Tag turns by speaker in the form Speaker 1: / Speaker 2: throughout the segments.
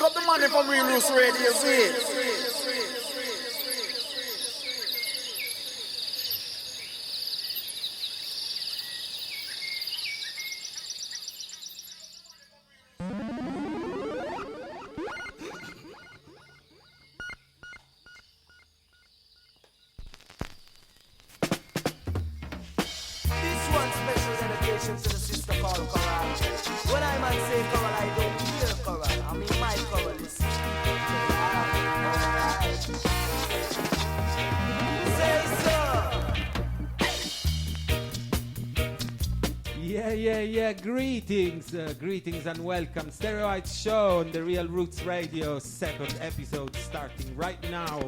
Speaker 1: up the money from Real Roots Radio, see?
Speaker 2: Greetings and welcome. Stereoites show on the Real Roots Radio, second episode starting right now.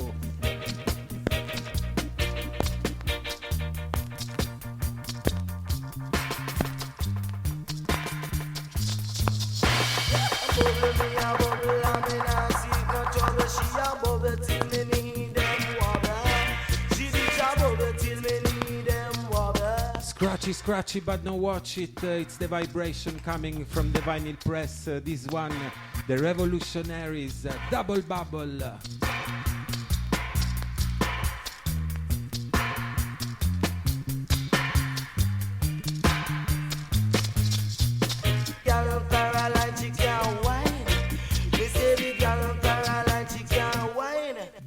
Speaker 2: Scratchy, but no watch it. It's the vibration coming from the vinyl press. This one, the Revolutionaries, Double Bubble.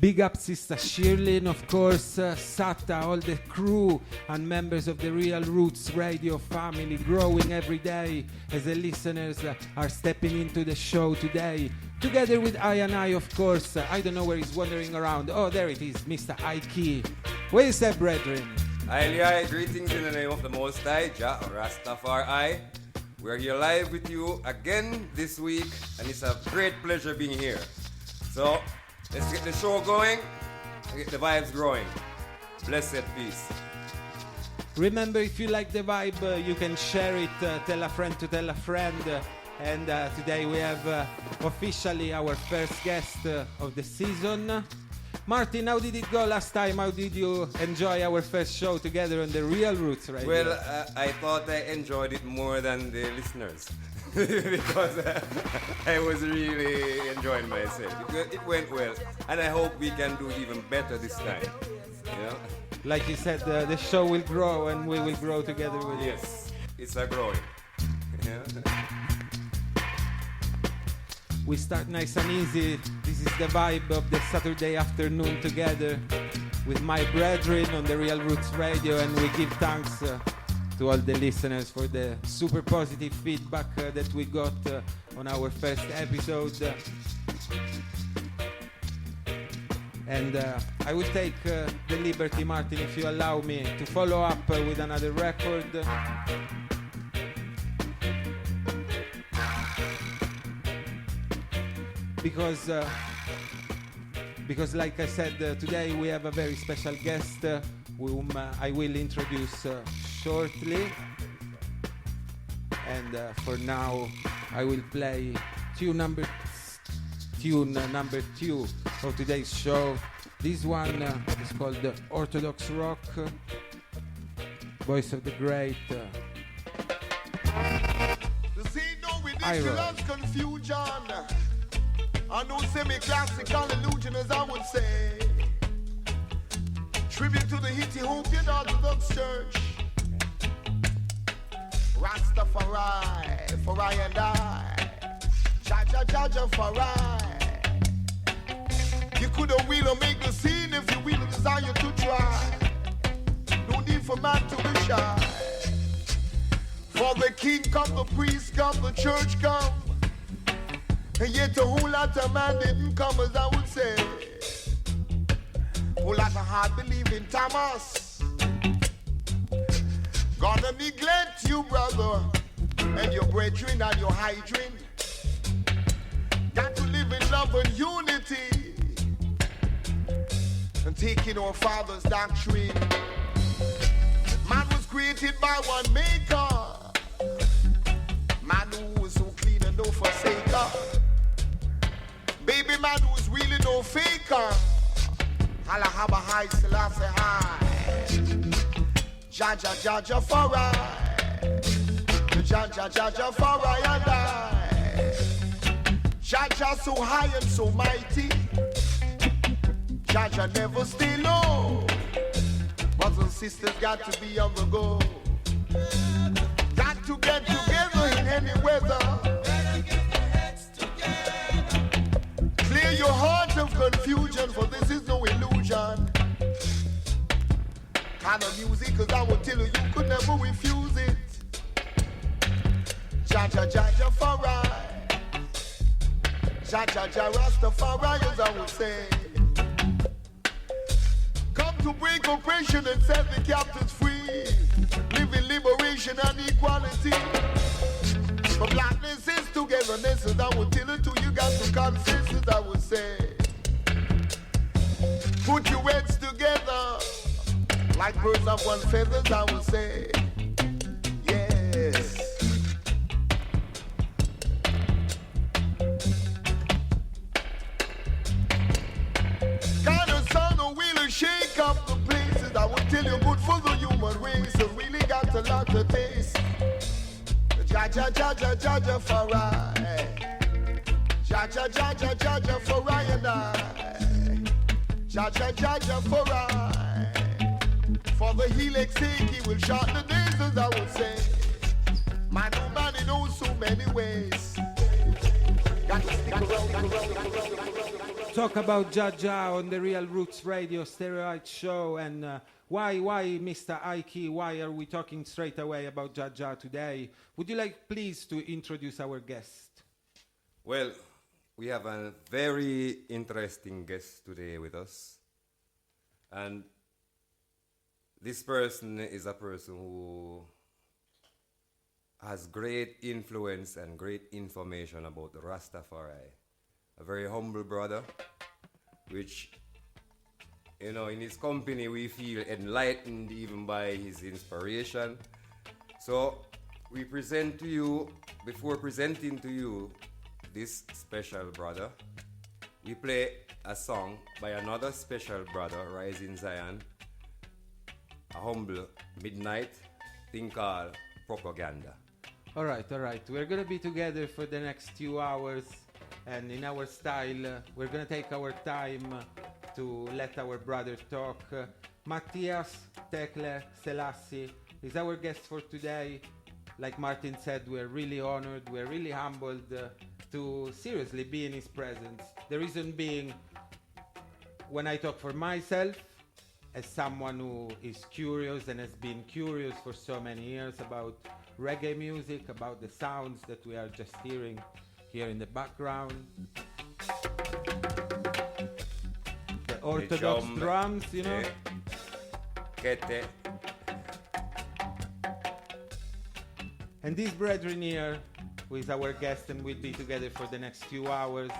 Speaker 2: Big up Sister Shirley, of course, Sata, all the crew and members of the Real Roots Radio family, growing every day as the listeners are stepping into the show today. Together with I, of course. I don't know where he's wandering around. Oh, there it is, Mr. Ike. Where is that, brethren?
Speaker 3: Aye, greetings in the name of the Most High, Jah Rastafari. We're here live with you again this week, and it's a great pleasure being here. So, let's get the show going and get the vibes growing. Blessed peace.
Speaker 2: Remember, if you like the vibe, you can share it, tell a friend to tell a friend. And today we have officially our first guest of the season. Martin, how did it go last time? How did you enjoy our first show together on the Real Roots Radio?
Speaker 3: Well, I thought I enjoyed it more than the listeners. Because I was really enjoying myself. It went well, and I hope we can do even better this time. You know?
Speaker 2: Like you said, the show will grow, and we will grow together with you.
Speaker 3: Yes, it's a growing. Yeah.
Speaker 2: We start nice and easy. This is the vibe of the Saturday afternoon together with my brethren on the Real Roots Radio, and we give thanks to all the listeners for the super positive feedback that we got on our first episode. And I will take the liberty, Martin, if you allow me, to follow up with another record. Because like I said, today we have a very special guest whom I will introduce shortly. And for now, I will play tune number 2 of today's show. This one is called Orthodox Rock, voice of the great Iron.
Speaker 4: Confusion. I know semi-classical illusion, as I would say. Tribute to the Ethiopian Orthodox Church. Rastafari, for I and I. Jaja for I. You could have will or make the scene if you will desire to try. No need for man to be shy. For the king come, the priest come, the church come. And yet a whole lot of man didn't come, as I would say. Whole lot of heart believe in Thomas. Gonna neglect you, brother, and your brethren and your hydrant. Got to live in love and unity, and taking our Father's doctrine. Man was created by one maker. Man who was so clean and no forsaker. Baby man who's really no faker. Allah Haba High Selassie High. Jaja for I. Jaja for I and I. Jah Jah so high and so mighty. Jah Jah never stay low. Brothers and sisters got to be on the go. Got to get together in any weather. Clear your heart of confusion, for this is no illusion. Kind of music, cause I will tell you, you could never refuse it. Jah Jah Jah Jah for right. Jah Jah Jah Rastafari, as I would say. Come to break oppression and set the captives free. Live in liberation and equality. For blackness is togetherness, as I would tell it to you, got to consist, as I would say. Put your heads together, like birds of one feather, as I would say. Yes. Kind of song that will shake up the places. I will tell you, good for the human race. So really got a lot to taste. Jah Jah Jah Jah Jah Jah for I. Jah Jah Jah Jah Jah Jah for I and I. Jah Jah Jah Jah for I. For the helix sake, he will shorten the days, as I would say. Man, oh man, he knows so many ways. Got to stick around.
Speaker 2: Talk about Jah Jah on the Real Roots Radio Stereoites show, and why, Mr. Ike, why are we talking straight away about Jah Jah today? Would you like, please, to introduce our guest?
Speaker 3: Well, we have a very interesting guest today with us. And this person is a person who has great influence and great information about the Rastafari. A very humble brother, which, you know, in his company we feel enlightened even by his inspiration. So we present to you, before presenting to you this special brother, we play a song by another special brother, Rising Zion, a humble midnight thing called Propaganda.
Speaker 2: All right. We're going to be together for the next 2 hours, and in our style, we're going to take our time to let our brother talk. Matyas, Tekle Selassie is our guest for today. Like Martin said, we're really honored, we're really humbled to seriously be in his presence. The reason being, when I talk for myself, as someone who is curious and has been curious for so many years about reggae music, about the sounds that we are just hearing here in the background, the orthodox drums, you know.
Speaker 3: Kete.
Speaker 2: And this brethren here, who is our guest and will be together for the next few hours,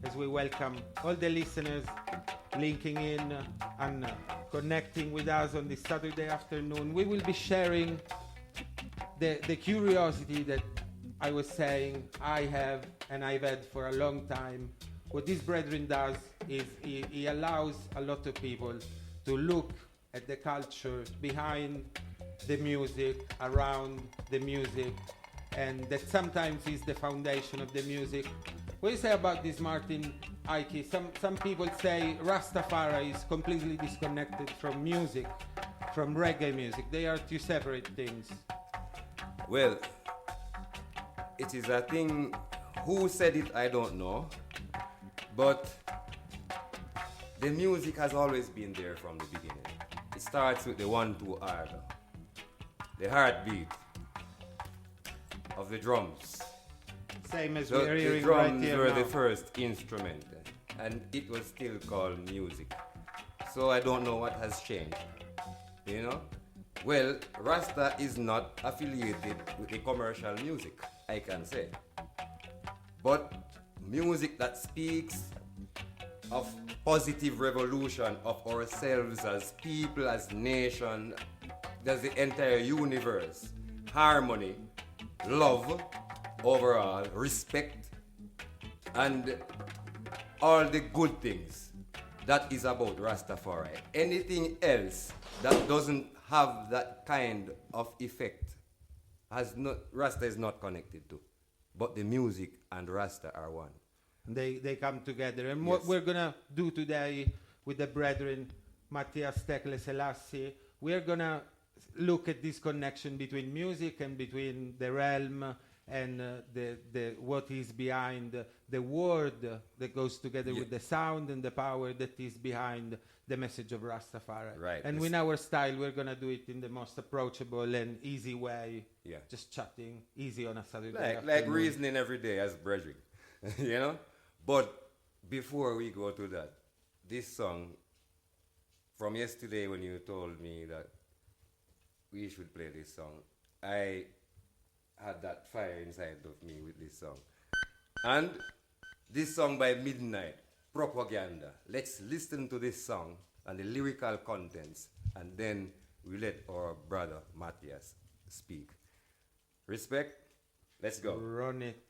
Speaker 2: as we welcome all the listeners linking in and connecting with us on this Saturday afternoon. We will be sharing the curiosity that I was saying I have and I've had for a long time. What this brethren does is he allows a lot of people to look at the culture behind the music, around the music, and that sometimes is the foundation of the music. What do you say about this, Martin Ike? Some people say Rastafari is completely disconnected from music, from reggae music. They are two separate things.
Speaker 3: Well, it is a thing, who said it, I don't know, but the music has always been there from the beginning. It starts with the 1-2 order, the heartbeat of the drums.
Speaker 2: Same as
Speaker 3: So
Speaker 2: we're
Speaker 3: the
Speaker 2: hearing right
Speaker 3: drums
Speaker 2: here
Speaker 3: were
Speaker 2: now.
Speaker 3: the first instrument, and it was still called music. So I don't know what has changed, you know? Well, Rasta is not affiliated with the commercial music, I can say. But music that speaks of positive revolution of ourselves as people, as nation, as the entire universe, harmony, love, overall, respect, and all the good things. That is about Rastafari. Anything else that doesn't have that kind of effect has not, Rasta is not connected to. But the music and Rasta are one.
Speaker 2: They come together. And
Speaker 3: Yes.
Speaker 2: what we're going to do today with the brethren, Matyas, Tekle Selassie, we're going to look at this connection between music and between the realm and the what is behind the word that goes together with the sound and the power that is behind the message of Rastafari.
Speaker 3: Right.
Speaker 2: And with our style, we're going to do it in the most approachable and easy way.
Speaker 3: Yeah.
Speaker 2: Just chatting, easy on a Saturday
Speaker 3: Like
Speaker 2: afternoon.
Speaker 3: reasoning every day as brethren, you know? But before we go to that, this song from yesterday when you told me that we should play this song, I had that fire inside of me with this song. And this song by Midnight, Propaganda. Let's listen to this song and the lyrical contents, and then we let our brother Matyas speak. Respect? Let's go.
Speaker 2: Run it.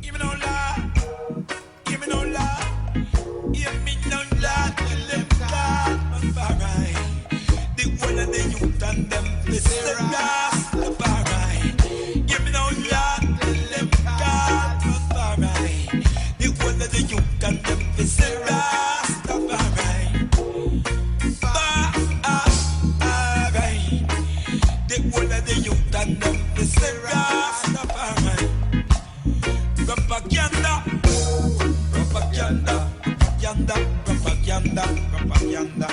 Speaker 5: Give me no love, give me no love, give me no love, tell them God, Rastafari. The one of the youth and them, this is the Rastafari. Give me no love, tell them God, Rastafari. The one of the youth and them, this is the Rastafari. The one of the youth and them, this is the Rastafari. Propaganda, propaganda, propaganda, propaganda, propaganda,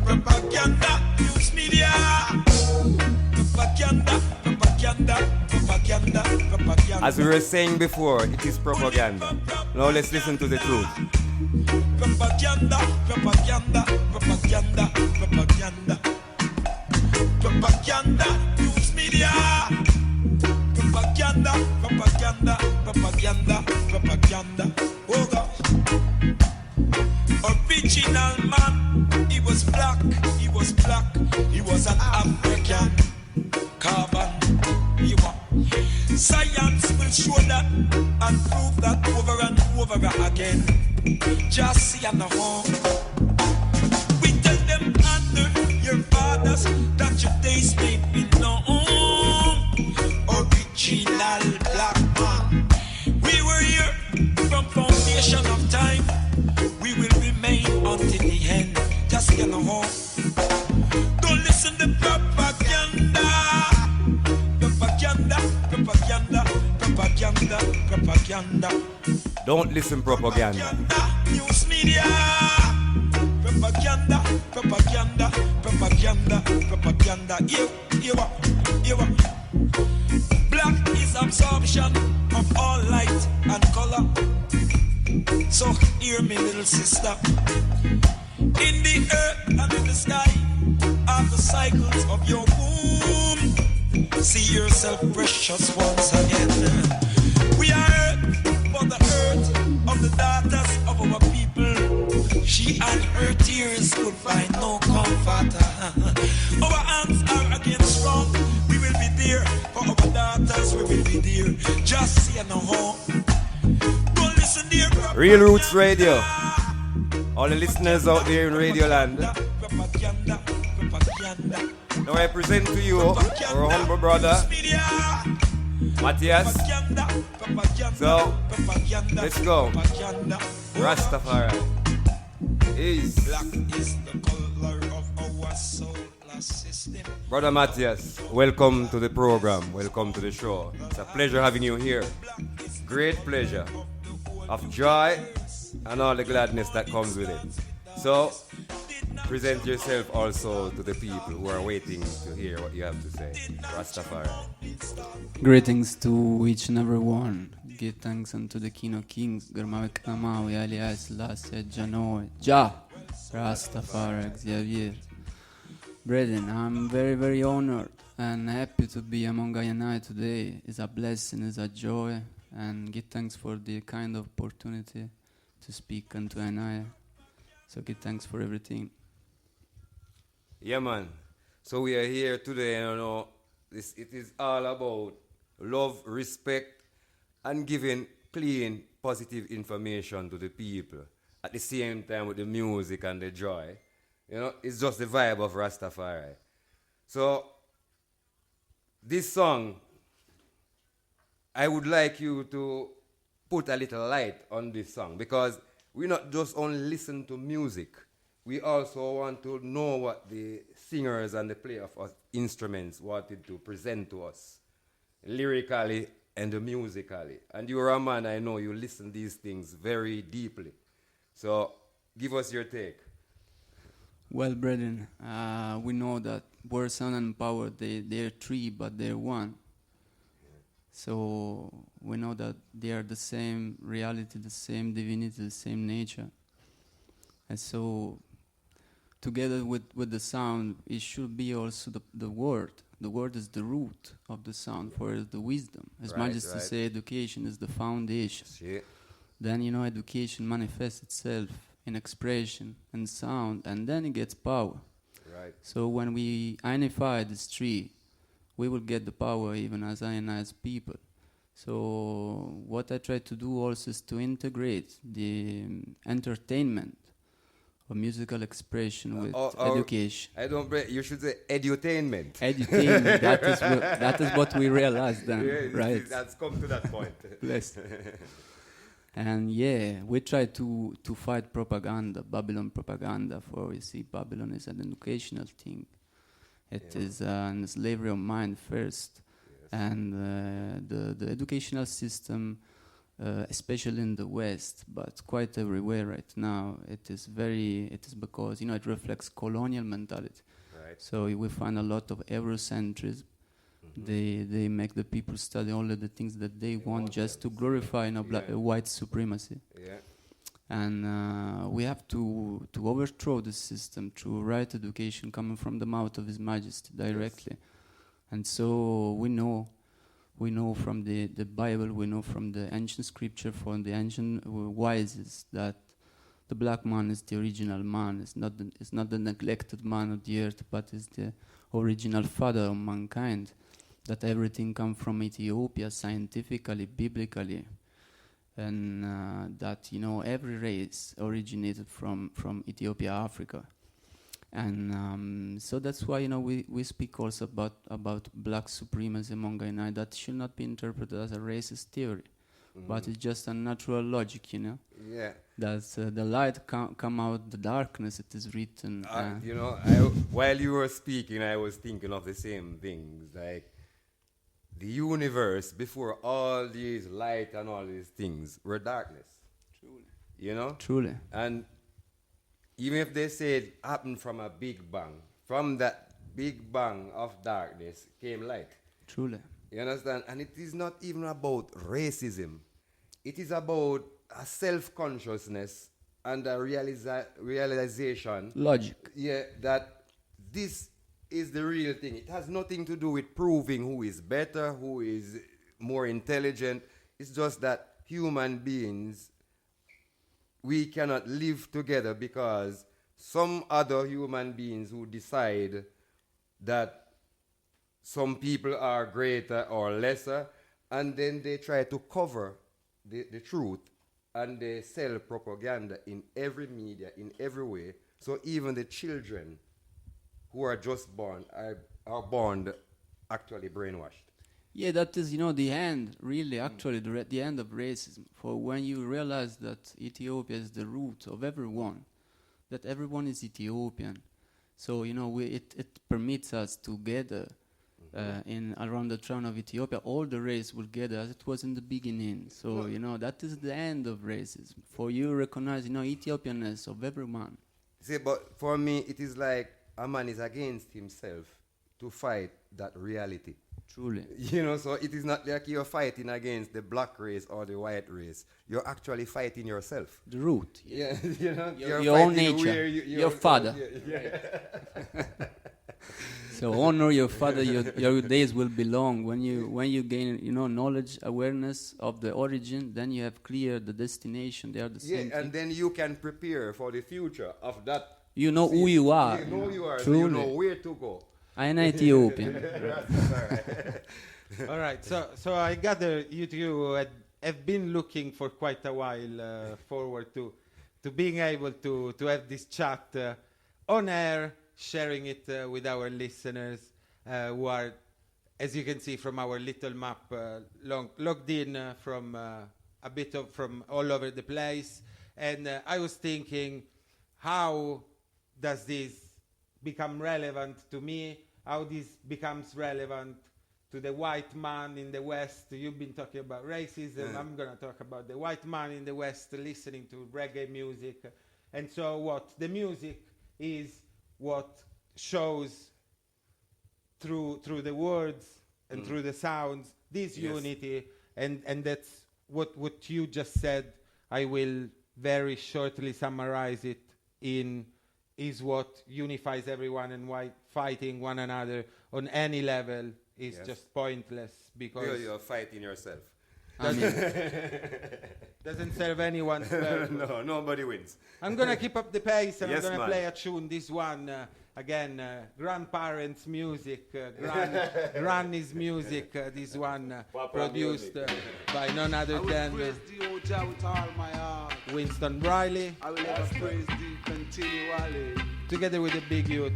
Speaker 5: propaganda, news media, propaganda, propaganda, propaganda, propaganda.
Speaker 3: As we were saying before, it is propaganda. Now let's listen to the truth.
Speaker 5: Propaganda, propaganda, propaganda, propaganda, propaganda, news media. Propaganda, propaganda, propaganda, propaganda. Oh gosh. Original man, he was black, he was black, he was an African. Carbon, he was. Science will show that and prove that over and over again. Just see and home. We tell them under your fathers that your days may be known. Original black man. We were here from foundation of time. We will remain until the end. Just get home. Don't listen to propaganda. Propaganda, propaganda, propaganda, propaganda.
Speaker 3: Don't listen propaganda.
Speaker 5: News media. Propaganda, propaganda, propaganda, propaganda. You. Black is absorption of all light and color. So hear me, little sister. In the earth and in the sky are the cycles of your womb. See yourself precious once again. We are earth for the earth of the daughters of our people. She and her tears could find no comfort. Our hands are against strong. We will be there for our daughters. We will be there. Just see no home. Don't listen, dear.
Speaker 3: Real Roots Radio. All the listeners out there in Radio Land.
Speaker 5: Propaganda, propaganda.
Speaker 3: Now I present to you our humble brother, Matyas. So, let's go. Rastafari is
Speaker 5: the color of our solar system.
Speaker 3: Brother Matyas, welcome to the program. Welcome to the show. It's a pleasure having you here. Great pleasure of joy and all the gladness that comes with it. So, present yourself also to the people who are waiting to hear what you have to say. Rastafari.
Speaker 6: Greetings to each and every one. Give thanks unto the King of Kings, Garmawe Kamawi, alias Selassie, Janoe, Jah, Rastafari, Xavier. Brethren, I'm very, very honored and happy to be among I and I today. It's a blessing, it's a joy, and give thanks for the kind of opportunity to speak unto I and I. So give thanks for everything.
Speaker 3: Yeah, man. So we are here today, and you know, it is all about love, respect, and giving clean, positive information to the people. At the same time with the music and the joy. You know, it's just the vibe of Rastafari. So, this song I would like you to put a little light on this song, because we not just only listen to music, we also want to know what the singers and the players of instruments wanted to present to us, lyrically and musically. And you're a man, I know you listen these things very deeply. So give us your take.
Speaker 6: Well, brethren, we know that word, sound, and power, they're three, but they're one. So we know that they are the same reality, the same divinity, the same nature. And so together with the sound, it should be also the word. The word is the root of the sound, for it is the wisdom. As much as to say education is the foundation.
Speaker 3: Shit.
Speaker 6: Then, education manifests itself in expression and sound, and then it gets power.
Speaker 3: Right.
Speaker 6: So when we unify these three, we will get the power even as ionized people. So what I try to do also is to integrate the entertainment of musical expression with education.
Speaker 3: I don't break. You should say edutainment.
Speaker 6: Edutainment. that is what we realized then, right?
Speaker 3: That's come to that point.
Speaker 6: Blessed. And we try to fight propaganda, Babylon propaganda, for you see, Babylon is an educational thing. It is a slavery of mind first. Yes. And the educational system, especially in the West, but quite everywhere right now, it is because, it reflects colonial mentality.
Speaker 3: Right.
Speaker 6: So we find a lot of Eurocentrism. They make the people study only the things that they want just to glorify white supremacy. Yeah. And we have to overthrow the system through right education coming from the mouth of His Majesty directly. Yes. And so we know from the Bible, we know from the ancient scripture, from the ancient wises, that the black man is the original man. It's not the neglected man of the earth, but is the original father of mankind. That everything comes from Ethiopia, scientifically, biblically, and that every race originated from Ethiopia, Africa, and so that's why we speak also about black supremacy among Guinea. That should not be interpreted as a racist theory, but it's just a natural logic,
Speaker 3: Yeah.
Speaker 6: That the light come out the darkness. It is written.
Speaker 3: While you were speaking, I was thinking of the same things, like the universe before all these light and all these things were darkness. Truly.
Speaker 6: Truly.
Speaker 3: And even if they say it happened from a big bang, from that big bang of darkness came light.
Speaker 6: Truly.
Speaker 3: You understand? And it is not even about racism. It is about a self-consciousness and a realization.
Speaker 6: Logic.
Speaker 3: Yeah, that this is the real thing. It has nothing to do with proving who is better, who is more intelligent. It's just that human beings, we cannot live together because some other human beings who decide that some people are greater or lesser, and then they try to cover the truth, and they sell propaganda in every media, in every way. So even the children who are just born are born actually brainwashed.
Speaker 6: Yeah, that is, the end, really, actually, the end of racism. For when you realize that Ethiopia is the root of everyone, that everyone is Ethiopian. So, it permits us to gather in around the throne of Ethiopia. All the race will gather as it was in the beginning. So, that is the end of racism. For you recognize, Ethiopianness of everyone.
Speaker 3: See, but for me, it is like a man is against himself to fight that reality.
Speaker 6: Truly.
Speaker 3: So it is not like you're fighting against the black race or the white race. You're actually fighting yourself.
Speaker 6: The root.
Speaker 3: Yeah,
Speaker 6: your own nature. Your father.
Speaker 3: Yeah.
Speaker 6: So honor your father. Your days will be long. When you gain knowledge, awareness of the origin, then you have clear the destination. They are the same.
Speaker 3: Yeah, and then you can prepare for the future of that.
Speaker 6: You know who you are.
Speaker 3: You know who you are.
Speaker 6: Truly.
Speaker 3: So you know where to go.
Speaker 6: I am Ethiopian.
Speaker 2: All right. So I gather you two have been looking for quite a while forward to being able to have this chat on air, sharing it with our listeners who are as you can see from our little map, logged in from a bit of from all over the place. And I was thinking, how does this become relevant to me? How this becomes relevant to the white man in the West? You've been talking about racism. I'm going to talk about the white man in the West listening to reggae music. And so what? The music is what shows through the words and through the sounds this unity. And that's what you just said. I will very shortly summarize it in is what unifies everyone, and why fighting one another on any level is just pointless, because
Speaker 3: You're fighting yourself.
Speaker 2: doesn't serve anyone.
Speaker 3: No, nobody wins.
Speaker 2: I'm gonna keep up the pace, and
Speaker 3: Yes,
Speaker 2: I'm gonna
Speaker 3: man.
Speaker 2: play a tune. This one again, grandparents' music, granny's music. This one produced by none other
Speaker 7: I will
Speaker 2: than
Speaker 7: praise thee, O Jah, with all my heart.
Speaker 2: Winston Riley,
Speaker 7: I will ever praise thee continually.
Speaker 2: together with the Big Youth.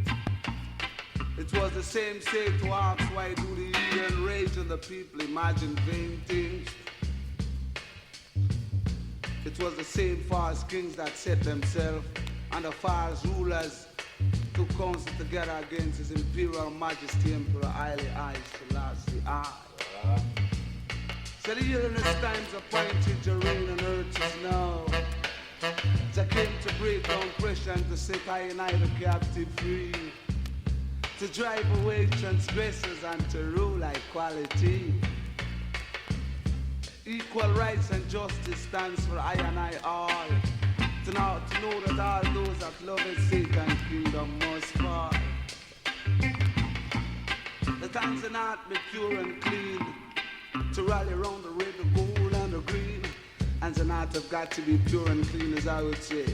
Speaker 7: It was the same say to ask why do the heathen rage and the people imagine vain things. It was the same false kings that set themselves and the false rulers to counsel together against his imperial majesty Emperor Haile Selassie I. So the illness times appointed your reign on earth is now. Jah came to break down pressure and to set I and I the captive free, to drive away transgressors and to rule equality. Equal rights and justice stands for I and I all. To know that all those that love Satan's kingdom must fall. The times are not be pure and clean, to rally around the red, the gold and the green. And the night have got to be pure and clean, as I would say.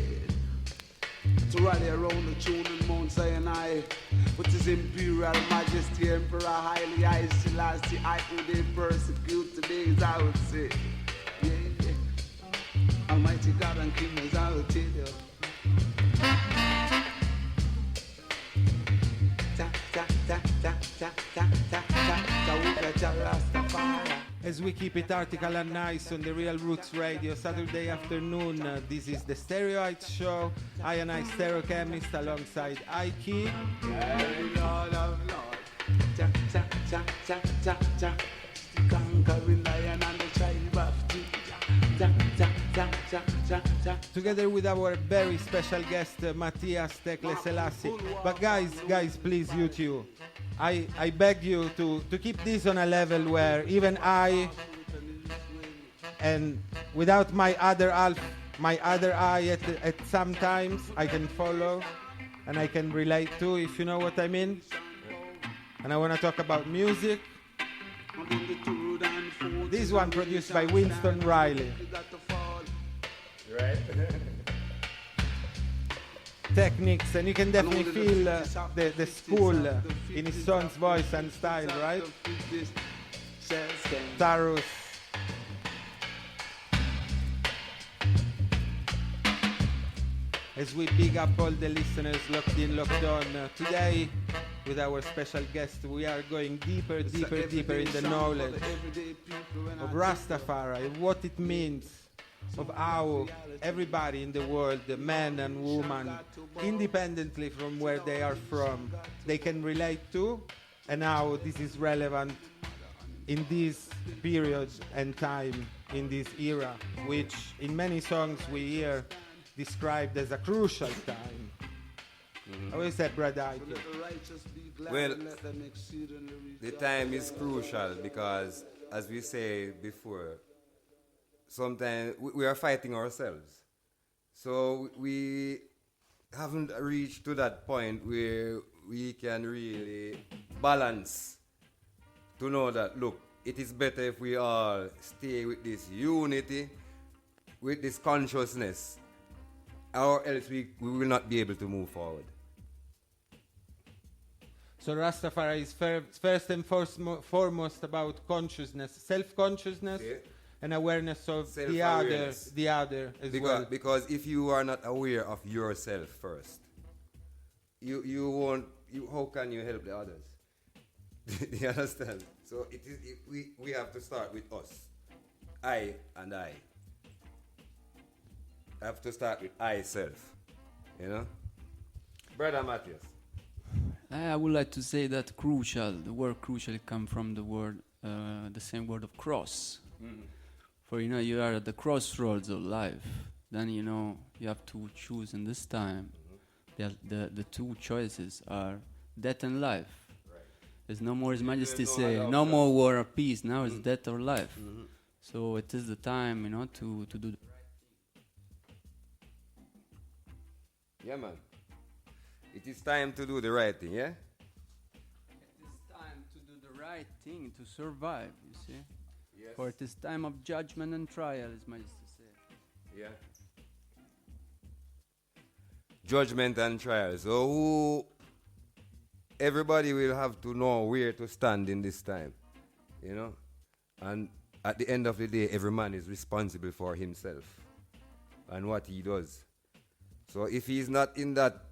Speaker 7: To rally around the tune in Mount Sinai with his imperial majesty Emperor Haile Selassie I, who they persecute today, as I would say. Yeah, yeah. Almighty God and King, as I would tell you.
Speaker 2: As we keep it article and nice on the Real Roots Radio, Saturday afternoon, this is the Stereoites show. I and I, Stereochemist, alongside Ike.
Speaker 7: Lord of Lord, conquering lion and the tribe of Judah.
Speaker 2: Together with our very special guest, Matyas, Tekle Selassie. But guys, please, you two, I beg you to keep this on a level where even I, and without my other eye at some times, I can follow and I can relate to, if you know what I mean. And I want to talk about music. This one produced by Winston Riley.
Speaker 3: Right?
Speaker 2: Techniques, and you can definitely feel the school in his son's voice and style, right? Tarus. As we big up all the listeners locked in, locked on, today with our special guest, we are going deeper in the knowledge of Rastafari, what it means, of how everybody in the world, the man and woman, independently from where they are from, they can relate to, and how this is relevant in this period and time, in this era, which in many songs we hear described as a crucial time. How is that, brother Ike?
Speaker 3: Well, the time is crucial because, as we say before, sometimes we are fighting ourselves. So we haven't reached to that point where we can really balance to know that, look, it is better if we all stay with this unity, with this consciousness, or else we will not be able to move forward.
Speaker 2: So Rastafari is first and foremost about consciousness, self-consciousness, and awareness of the other as well.
Speaker 3: Because if you are not aware of yourself first, you won't. How can you help the others? Do you understand? So we have to start with us. I and I. I have to start with I self. You know? Brother Matyas.
Speaker 6: I would like to say that crucial, the word crucial comes from the word, the same word of cross. For you are at the crossroads of life. Then you have to choose in this time. The two choices are death and life.
Speaker 3: Right.
Speaker 6: There's no more, His Majesty
Speaker 3: no
Speaker 6: say,
Speaker 3: other
Speaker 6: no
Speaker 3: option.
Speaker 6: more war or peace. Now it's death or life. So it is the time, to do.
Speaker 3: Yeah, man. It is time to do the right thing, yeah?
Speaker 6: It is time to do the right thing to survive. You see,
Speaker 3: Yes.
Speaker 6: for it is time of judgment and trial, His Majesty say.
Speaker 3: Yeah. Judgment and trial. So everybody will have to know where to stand in this time. And at the end of the day, every man is responsible for himself and what he does. So if he's not in that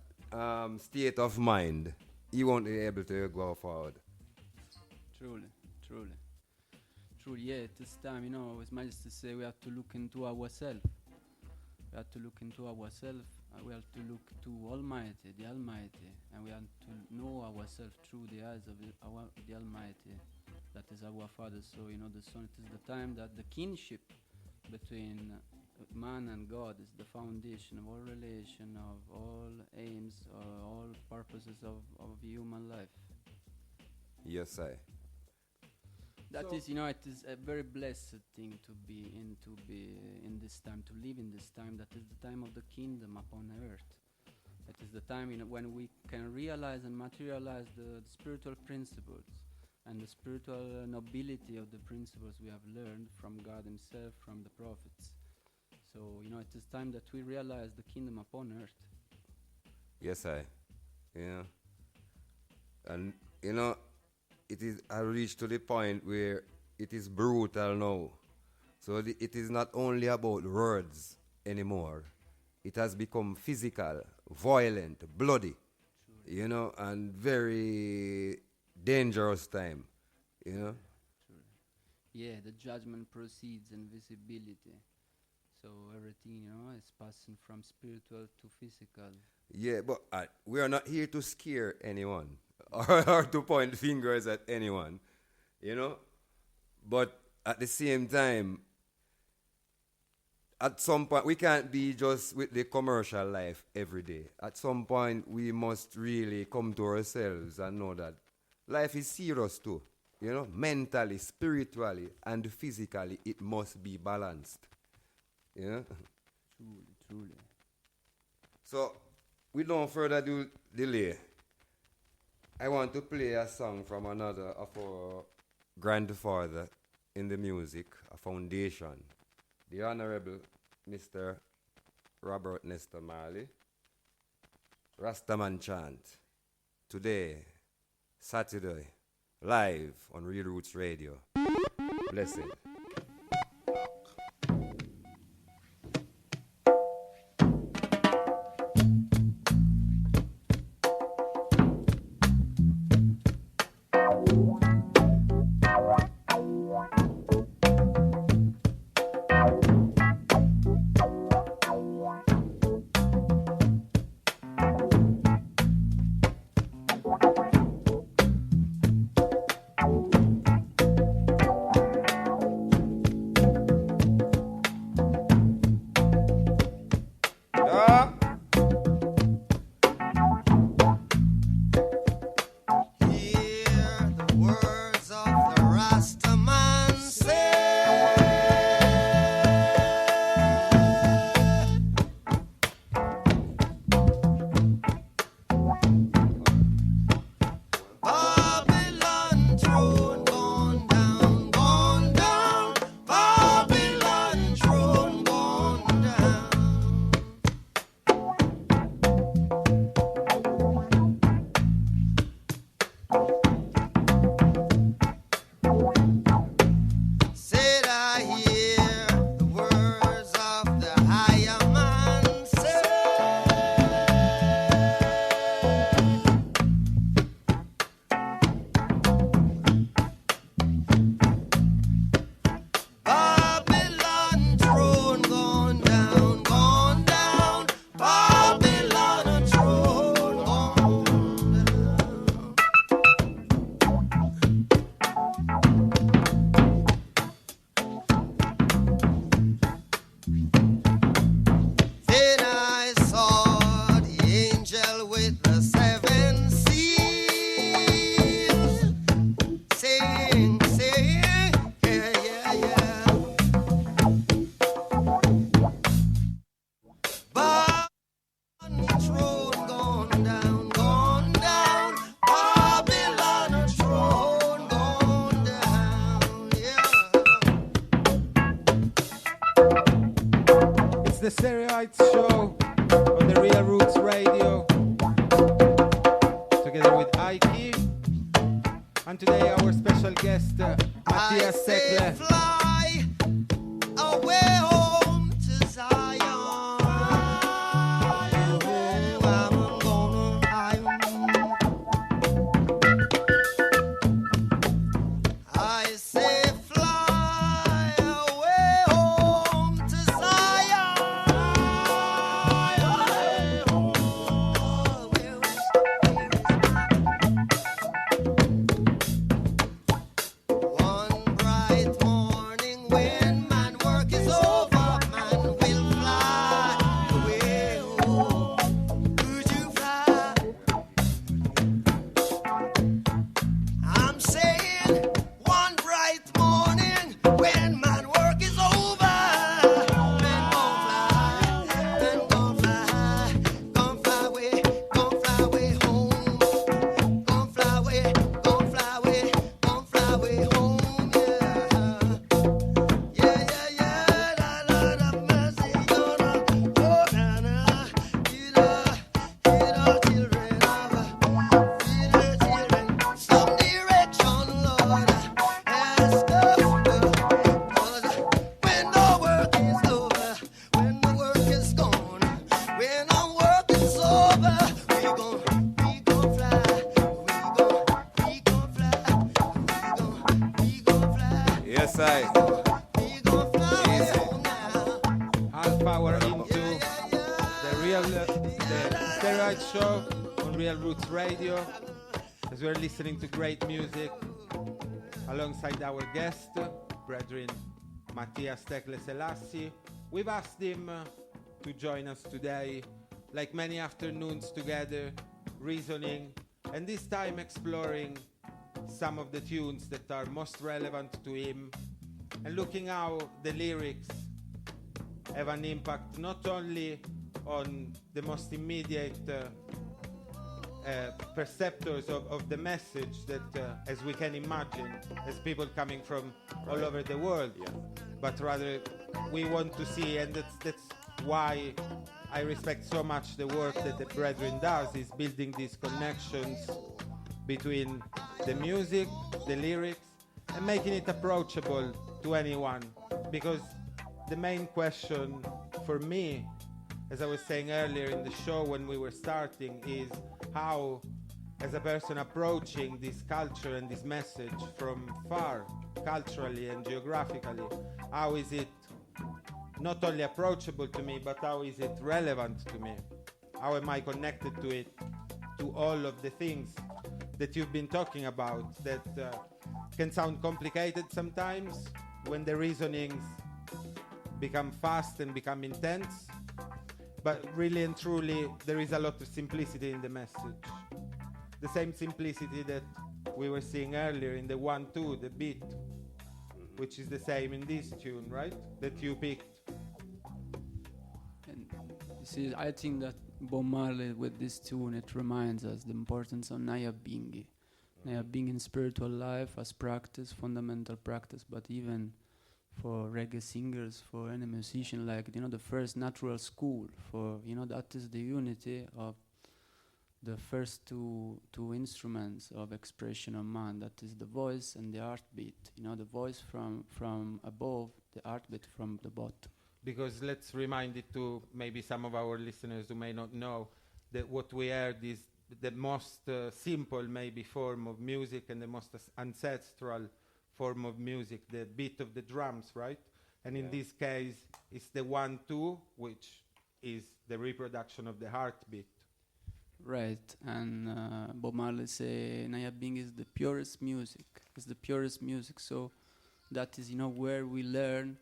Speaker 3: state of mind, he won't be able to go forward.
Speaker 6: Truly. Yeah, it is time, His Majesty say we have to look into ourselves. We have to look into ourselves, and we have to look to Almighty, the Almighty, and we have to know ourselves through the eyes of the Almighty, that is our Father. So, the Son, it is the time that the kinship between man and God is the foundation of all relation, of all aims, all purposes of human life.
Speaker 3: Yes, I.
Speaker 6: That is, it is a very blessed thing to be in this time, to live in this time. That is the time of the kingdom upon earth. That is the time, when we can realize and materialize the spiritual principles and the spiritual nobility of the principles we have learned from God Himself, from the prophets. So, it is time that we realize the kingdom upon earth.
Speaker 3: Yes, I. And, I reached to the point where it is brutal now. So it is not only about words anymore. It has become physical, violent, bloody, and very dangerous time,
Speaker 6: Yeah, the judgment proceeds in visibility. So everything, is passing from spiritual to physical.
Speaker 3: Yeah, but we are not here to scare anyone or to point fingers at anyone, But at the same time, at some point, we can't be just with the commercial life every day. At some point, we must really come to ourselves and know that life is serious too. Mentally, spiritually, and physically, it must be balanced.
Speaker 6: Truly.
Speaker 3: So, with no further delay, I want to play a song from another of our grandfather in the music, a foundation, the Honorable Mr. Robert Nestor Marley, Rastaman Chant, today, Saturday, live on Real Roots Radio. Blessed.
Speaker 2: Stereoites show on the Real Roots Radio, together with Ike. And today our special guest, Matyas Tekle.
Speaker 8: Fly away home to Zion.
Speaker 2: Half hour into the Stereoites show on Real Roots Radio, as we're listening to great music alongside our guest, brethren Matyas Tekle Selassie. We've asked him to join us today, like many afternoons together, reasoning, and this time exploring some of the tunes that are most relevant to him, and looking how the lyrics have an impact not only on the most immediate perceptors of the message that, as we can imagine, as people coming from all over the world, but rather we want to see, and that's why I respect so much the work that the Brethren does, is building these connections between the music, the lyrics, and making it approachable to anyone. Because the main question for me, as I was saying earlier in the show when we were starting, is how, as a person approaching this culture and this message from far, culturally and geographically, how is it not only approachable to me, but how is it relevant to me? How am I connected to it, to all of the things that you've been talking about that can sound complicated sometimes when the reasonings become fast and become intense, but really and truly there is a lot of simplicity in the message. The same simplicity that we were seeing earlier in the 1-2, the beat, which is the same in this tune, right? That you picked.
Speaker 6: And you see, I think that Bob Marley with this tune, it reminds us the importance of Naya Bingi. Naya Bingi in spiritual life as practice, fundamental practice, but even for reggae singers, for any musician, like, the first natural school, for, that is the unity of the first two instruments of expression of man, that is the voice and the heartbeat, the voice from above, the heartbeat from the bottom.
Speaker 2: Because let's remind it to maybe some of our listeners who may not know that what we heard is the most simple maybe form of music and the most ancestral form of music, the beat of the drums, right? And in this case, it's the 1-2, which is the reproduction of the heartbeat.
Speaker 6: Right, and Bob Marley say Naya Bing is the purest music. It's the purest music, so that is, where we learn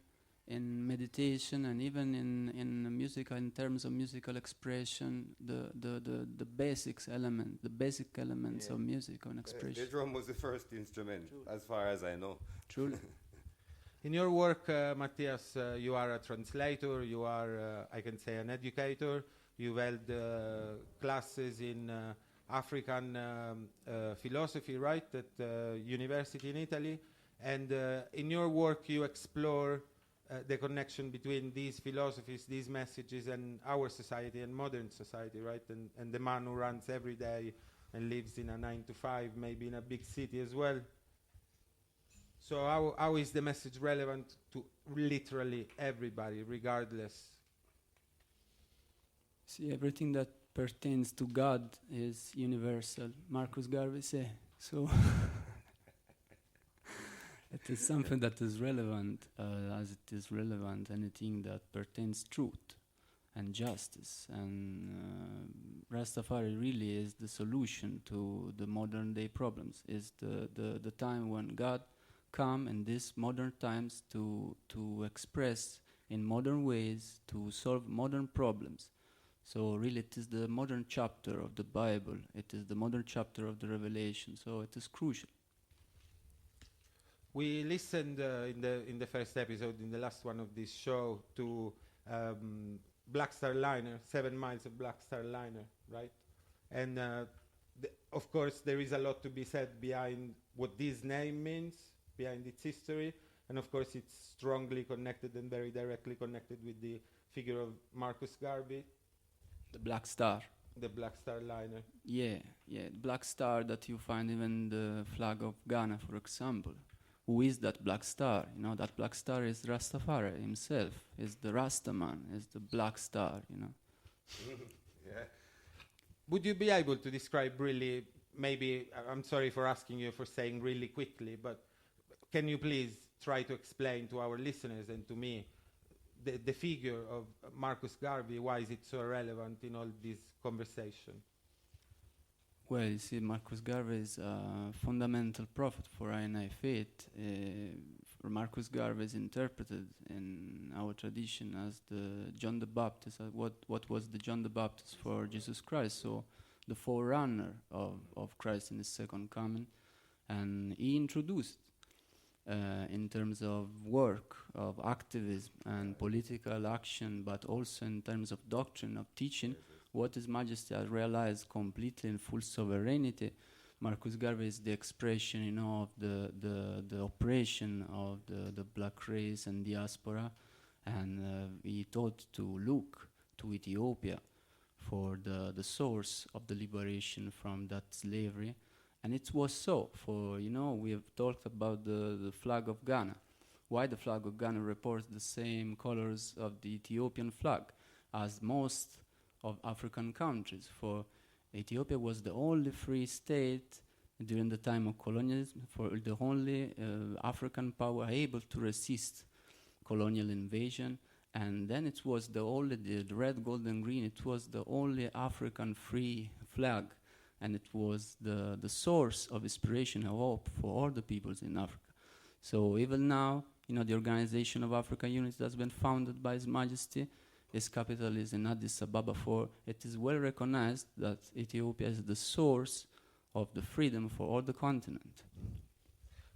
Speaker 6: in meditation and even in music, in terms of musical expression, the basic elements of music and expression.
Speaker 3: The drum was the first instrument, as far as I know.
Speaker 6: Truly.
Speaker 2: In your work, Matyas, you are a translator, you are, I can say, an educator. You've held classes in African philosophy, right, at university in Italy. And in your work, you explore the connection between these philosophies, these messages, and our society and modern society, right? And the man who runs every day and lives in a 9 to 5, maybe in a big city as well. So how is the message relevant to literally everybody, regardless?
Speaker 6: See, everything that pertains to God is universal. Marcus Garvey said. So it is something that is relevant, as it is relevant anything that pertains truth and justice. And Rastafari really is the solution to the modern day problems. Is the time when God come in these modern times to express in modern ways to solve modern problems. So really it is the modern chapter of the Bible. It is the modern chapter of the Revelation. So it is crucial.
Speaker 2: We listened in the first episode, in the last one of this show, to Black Star Liner, 7 miles of Black Star Liner, right? And of course there is a lot to be said behind what this name means, behind its history, and of course it's strongly connected and very directly connected with the figure of Marcus Garvey.
Speaker 6: The Black Star.
Speaker 2: The Black Star Liner.
Speaker 6: Yeah. Black Star that you find even the flag of Ghana, for example. Who is that Black Star? You know, that Black Star is Rastafari himself, is the Rastaman, is the Black Star, you know.
Speaker 3: Yeah.
Speaker 2: Would you be able to describe really, maybe, I'm sorry for asking you for saying really quickly, but can you please try to explain to our listeners and to me the figure of Marcus Garvey, why is it so relevant in all this conversation?
Speaker 6: Well, you see, Marcus Garvey is a fundamental prophet for INI faith. Marcus Garvey is interpreted in our tradition as the John the Baptist, what was the John the Baptist for Jesus Christ, so the forerunner of Christ in his second coming. And he introduced in terms of work, of activism and political action, but also in terms of doctrine, of teaching, what His Majesty has realized completely in full sovereignty. Marcus Garvey is the expression, you know, of the oppression of the black race and diaspora, and he taught to look to Ethiopia for the source of the liberation from that slavery. And it was so, for, you know, we have talked about the flag of Ghana. Why the flag of Ghana reports the same colors of the Ethiopian flag as most of African countries? For Ethiopia was the only free state during the time of colonialism, for the only African power able to resist colonial invasion. And then it was the red, gold, and green, it was the only African free flag. And it was the source of inspiration and hope for all the peoples in Africa. So even now, you know, the Organization of African Unity has been founded by His Majesty. Its capital is in Addis Ababa, for it is well recognized that Ethiopia is the source of the freedom for all the continent.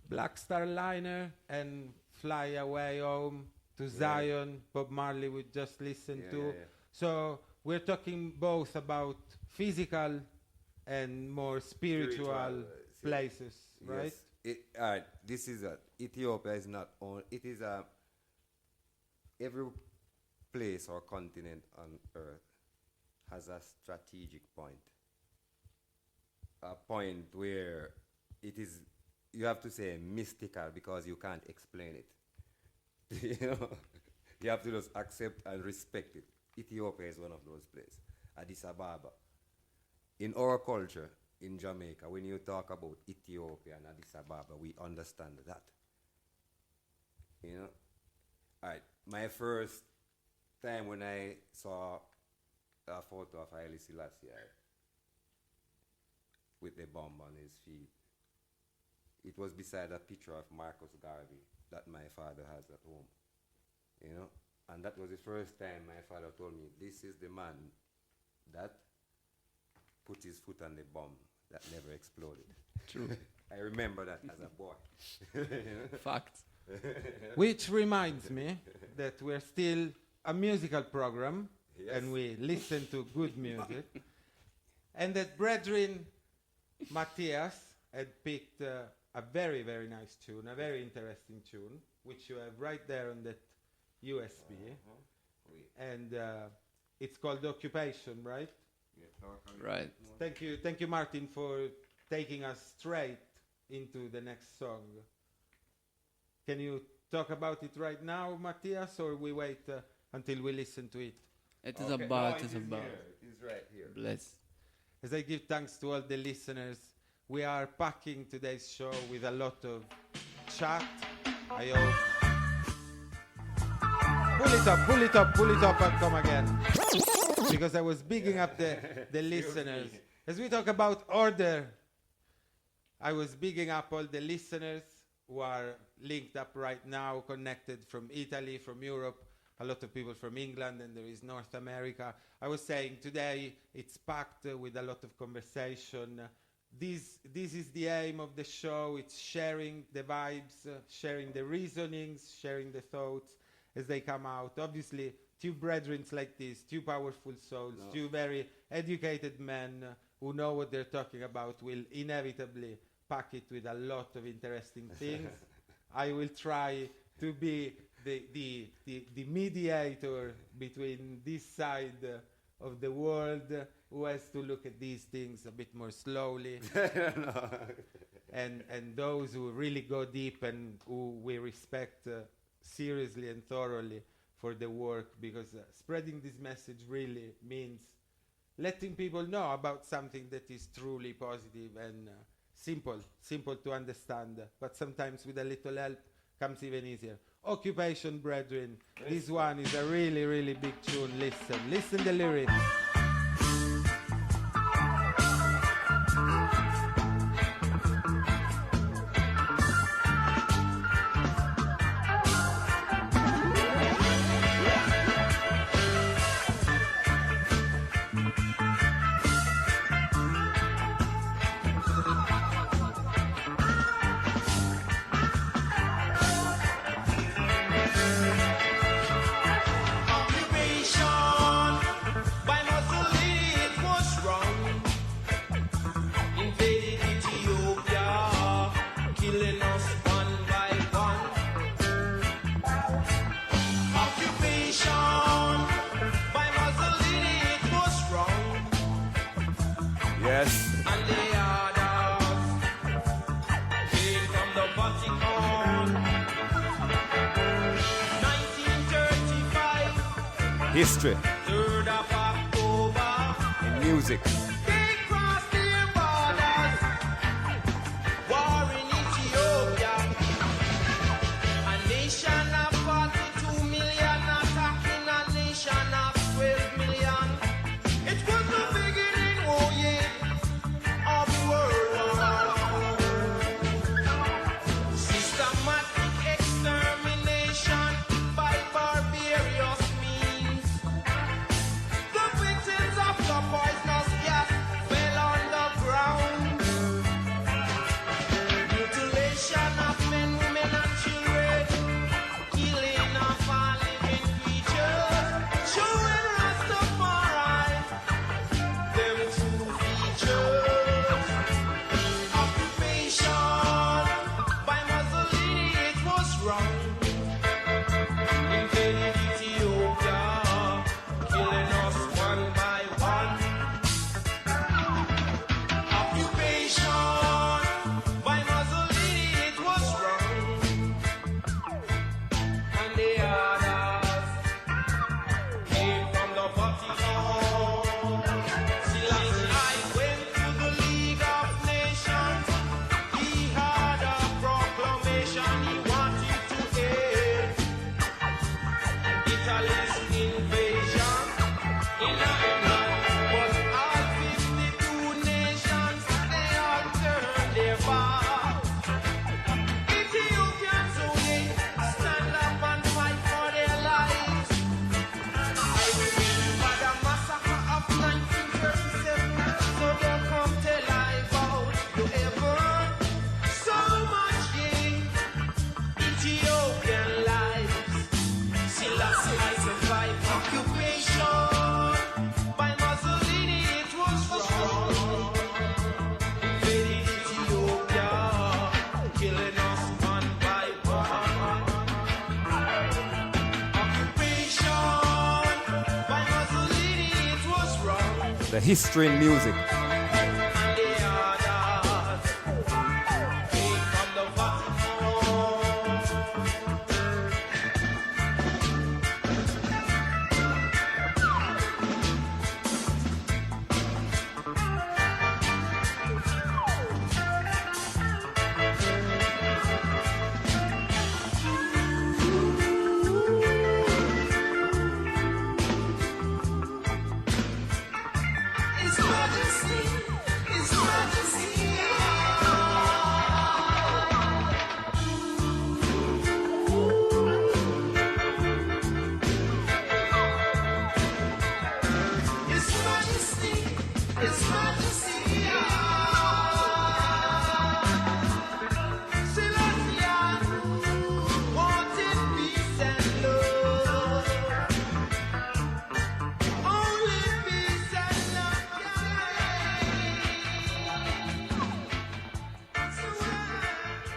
Speaker 2: Black Star Liner and Fly Away Home to Zion, Bob Marley we just listened to.
Speaker 3: Yeah.
Speaker 2: So we're talking both about physical and more spiritual places, right?
Speaker 3: Yes. All right, this is Ethiopia is not only, it is every place or continent on earth has a strategic point. A point where it is, you have to say mystical because you can't explain it. You know, you have to just accept and respect it. Ethiopia is one of those places. Addis Ababa. In our culture, in Jamaica, when you talk about Ethiopia and Addis Ababa, we understand that. You know? All right, my first time when I saw a photo of Tekle Selassie with the bomb on his feet, it was beside a picture of Marcus Garvey that my father has at home. You know? And that was the first time my father told me, this is the man that put his foot on the bomb that never exploded.
Speaker 6: True.
Speaker 3: I remember that as a boy.
Speaker 6: Fact.
Speaker 2: Which reminds me that we're still a musical program,
Speaker 3: Yes.
Speaker 2: and we listen to good music, and that brethren Matyas had picked a very, very nice tune, a very interesting tune, which you have right there on that USB, and it's called Occupation, right?
Speaker 6: Right.
Speaker 2: Thank you, Martin, for taking us straight into the next song. Can you talk about it right now, Matyas, or we wait until we listen to it?
Speaker 6: It is about.
Speaker 3: It is right here.
Speaker 6: Bless.
Speaker 2: As I give thanks to all the listeners, we are packing today's show with a lot of chat. I hope. Pull it up and come again. Because I was bigging up the listeners. As we talk about order, I was bigging up all the listeners who are linked up right now, connected from Italy, from Europe, a lot of people from England, and there is North America. I was saying today it's packed with a lot of conversation. This is the aim of the show. It's sharing the vibes, sharing the reasonings, sharing the thoughts as they come out. Obviously, two brethren like this, two powerful souls, two very educated men who know what they're talking about will inevitably pack it with a lot of interesting things. I will try to be the mediator between this side of the world who has to look at these things a bit more slowly and those who really go deep and who we respect seriously and thoroughly for the work, because spreading this message really means letting people know about something that is truly positive and simple to understand, but sometimes with a little help comes even easier. Occupation, brethren. This one is a really, really big tune. Listen the lyrics.
Speaker 3: History in music.
Speaker 8: They crossed their borders. War in Ethiopia. A nation of 42 million attacking a nation of 12 million. It was the beginning, oh yeah, of World War II. Systematic extermination by barbarous means. The victims of the poisonous gas
Speaker 3: a history in music.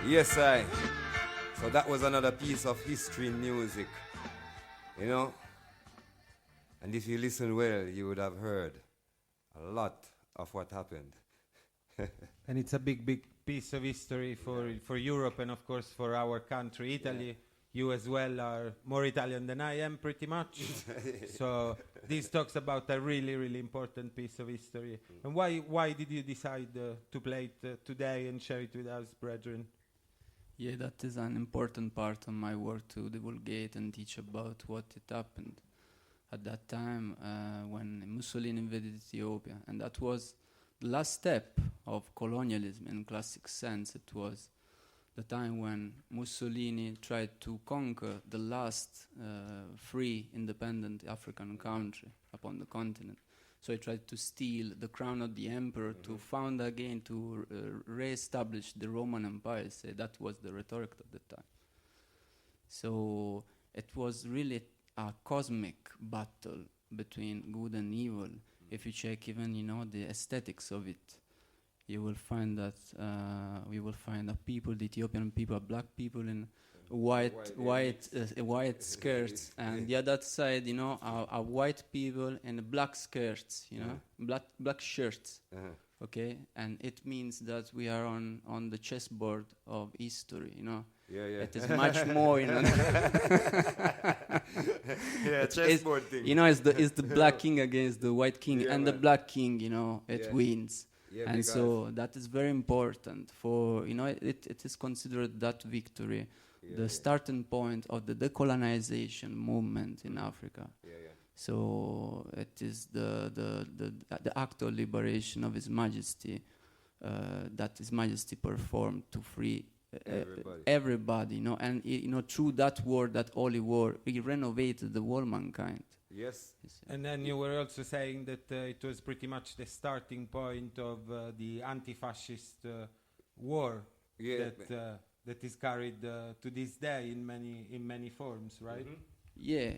Speaker 3: Yes, I. So that was another piece of history in music, you know. And if you listen well, you would have heard a lot of what happened.
Speaker 2: And it's a big, big piece of history for Europe and, of course, for our country, Italy. Yeah. You as well are more Italian than I am, pretty much. So this talks about a really, really important piece of history. And why did you decide to play it today and share it with us, brethren?
Speaker 6: Yeah, that is an important part of my work, to divulgate and teach about what it happened at that time when Mussolini invaded Ethiopia. And that was the last step of colonialism in classic sense. It was the time when Mussolini tried to conquer the last free, independent African country upon the continent. So he tried to steal the crown of the emperor, to found again, to re-establish the Roman Empire. Say that was the rhetoric at the time. So it was really a cosmic battle between good and evil. If you check even, the aesthetics of it, you will find that we will find the people, the Ethiopian people, black people in white skirts, and the other side, are white people in black skirts, black shirts. Okay, and it means that we are on the chessboard of history, It is much more,
Speaker 3: chessboard thing.
Speaker 6: It's the black king against the white king, and the black king, it wins. Yeah, and so that is very important for, it is considered that victory, the starting point of the decolonization movement in Africa. So it is the act of liberation of His Majesty that His Majesty performed to free everybody, and through that war, that holy war, He renovated the whole mankind.
Speaker 3: Yes.
Speaker 2: And then you were also saying that it was pretty much the starting point of the anti-fascist war that is carried to this day in many forms, right?
Speaker 6: Mm-hmm. Yeah,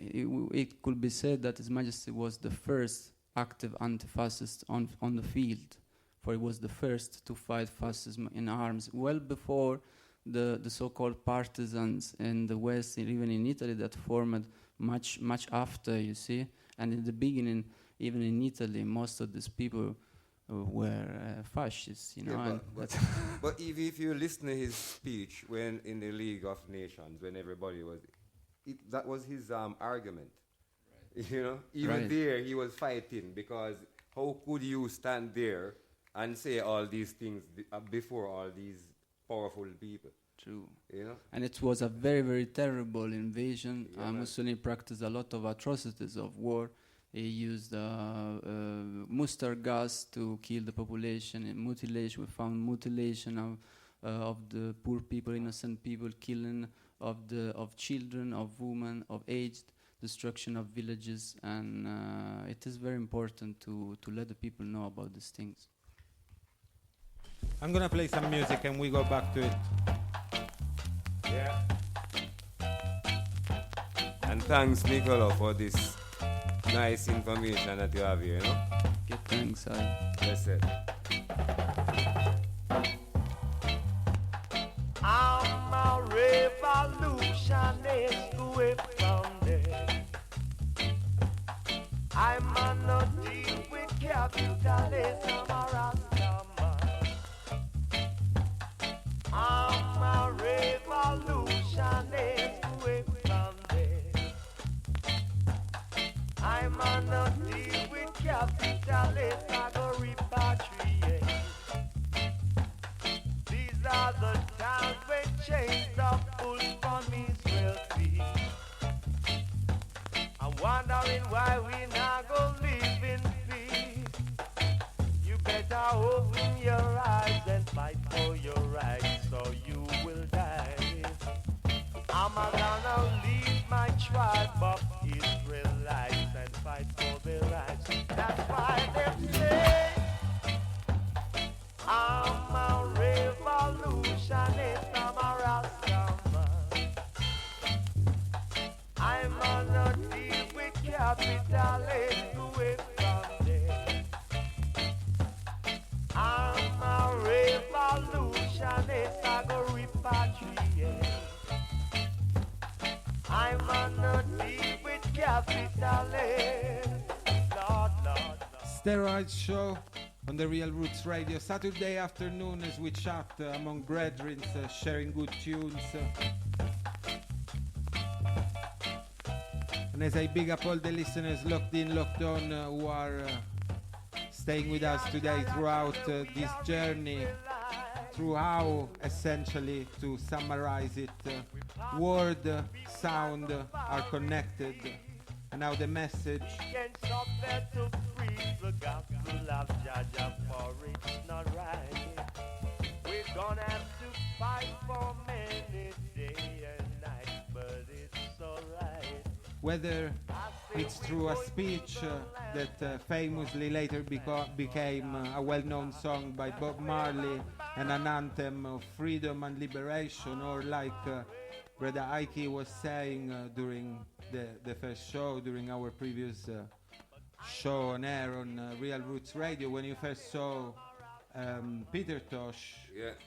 Speaker 6: it could be said that His Majesty was the first active anti-fascist on the field, for he was the first to fight fascism in arms, well before the so-called partisans in the West, and even in Italy, that formed much after, you see. And in the beginning, even in Italy, most of these people were fascists,
Speaker 3: But if you listen to his speech when in the League of Nations, when everybody was, that was his argument. Right. Even there he was fighting, because how could you stand there and say all these things before all these powerful people?
Speaker 6: True. And it was a very, very terrible invasion. Mussolini practiced a lot of atrocities of war. He used mustard gas to kill the population, and mutilation. We found mutilation of the poor people, innocent people, killing of children, of women, of aged, destruction of villages, and it is very important to let the people know about these things.
Speaker 2: I'm gonna play some music and we go back to it.
Speaker 3: Yeah. And thanks, Nicola, for this nice information that you have here,
Speaker 6: Okay, thanks,
Speaker 3: Blessed.
Speaker 8: I'm a revolutionist away from there. I'm on a deal with capital.
Speaker 2: Stereoites show on the Real Roots Radio. Saturday afternoon as we chat among brethren, sharing good tunes. And as I big up all the listeners locked in, locked on, who are staying with us today throughout this journey, through how, essentially, to summarize it, word, sound are connected. And now the message.
Speaker 8: We're gonna have to fight for many day and night, but it's alright.
Speaker 2: Whether it's through a speech that famously later became a well-known song by Bob Marley and an anthem of freedom and liberation, or like Brother Ike was saying during the first show, during our previous show on air on Real Roots Radio, when you first saw Peter Tosh,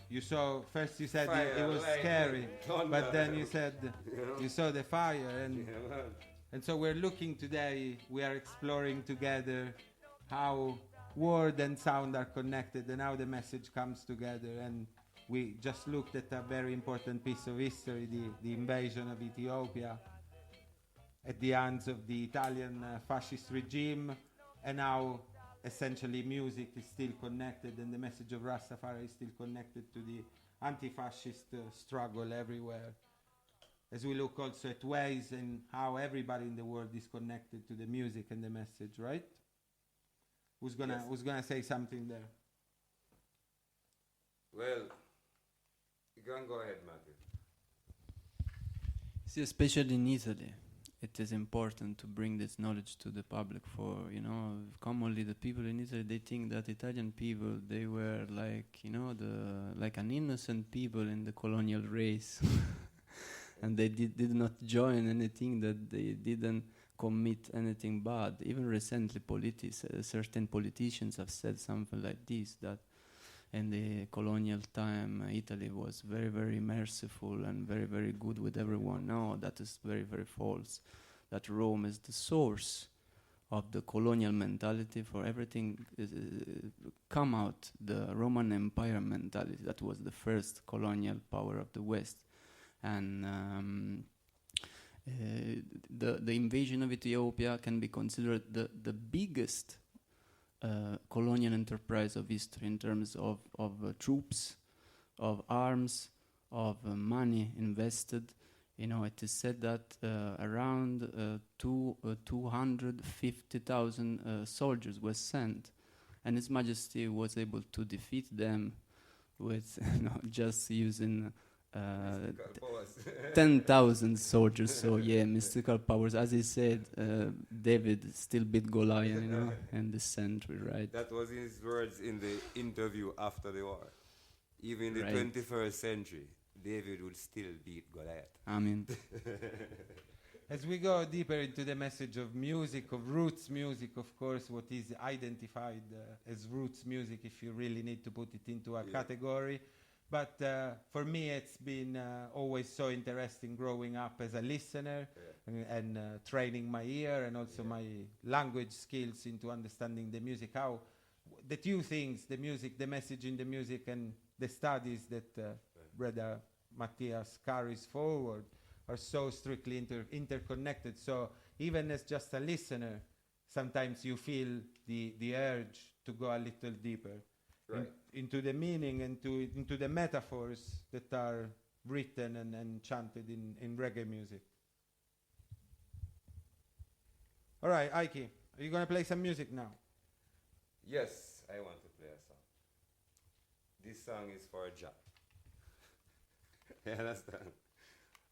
Speaker 2: you saw, first you said it was scary, but then you said you saw the fire, and so we're looking today, we are exploring together how word and sound are connected and how the message comes together. And we just looked at a very important piece of history, the invasion of Ethiopia at the hands of the Italian fascist regime, and how essentially music is still connected and the message of Rastafari is still connected to the anti-fascist struggle everywhere. As we look also at ways in how everybody in the world is connected to the music and the message, right? Who's gonna say something there?
Speaker 3: Well, you can go ahead, Matthew.
Speaker 6: See, especially in Italy, it is important to bring this knowledge to the public. For, commonly the people in Italy, they think that Italian people, they were like, like an innocent people in the colonial race. And they did not join anything, that they didn't commit anything bad. Even recently, certain politicians have said something like this, that in the colonial time, Italy was very, very merciful and very, very good with everyone. No, that is very, very false. That Rome is the source of the colonial mentality for everything. Come out the Roman Empire mentality. That was the first colonial power of the West. And the invasion of Ethiopia can be considered the biggest colonial enterprise of history in terms of troops, of arms, of money invested. It is said that around 250,000 soldiers were sent, and His Majesty was able to defeat them with just using 10,000 soldiers. So yeah, mystical powers. As he said, David still beat Goliath, in the century, right?
Speaker 3: That was his words in the interview after the war. Even in the
Speaker 6: Right.
Speaker 3: 21st century, David would still beat Goliath.
Speaker 6: I mean,
Speaker 2: As we go deeper into the message of music, of roots music, of course, what is identified as roots music, if you really need to put it into a category. But for me, it's been always so interesting growing up as a listener and training my ear and also my language skills into understanding the music. How the two things, the music, the message in the music, and the studies that Brother Matyas carries forward are so strictly interconnected. So even as just a listener, sometimes you feel the urge to go a little deeper.
Speaker 3: Right.
Speaker 2: Into the meaning and into the metaphors that are written and chanted in reggae music. All right, Ike, are you going to play some music now?
Speaker 3: Yes, I want to play a song. This song is for Jah. You understand?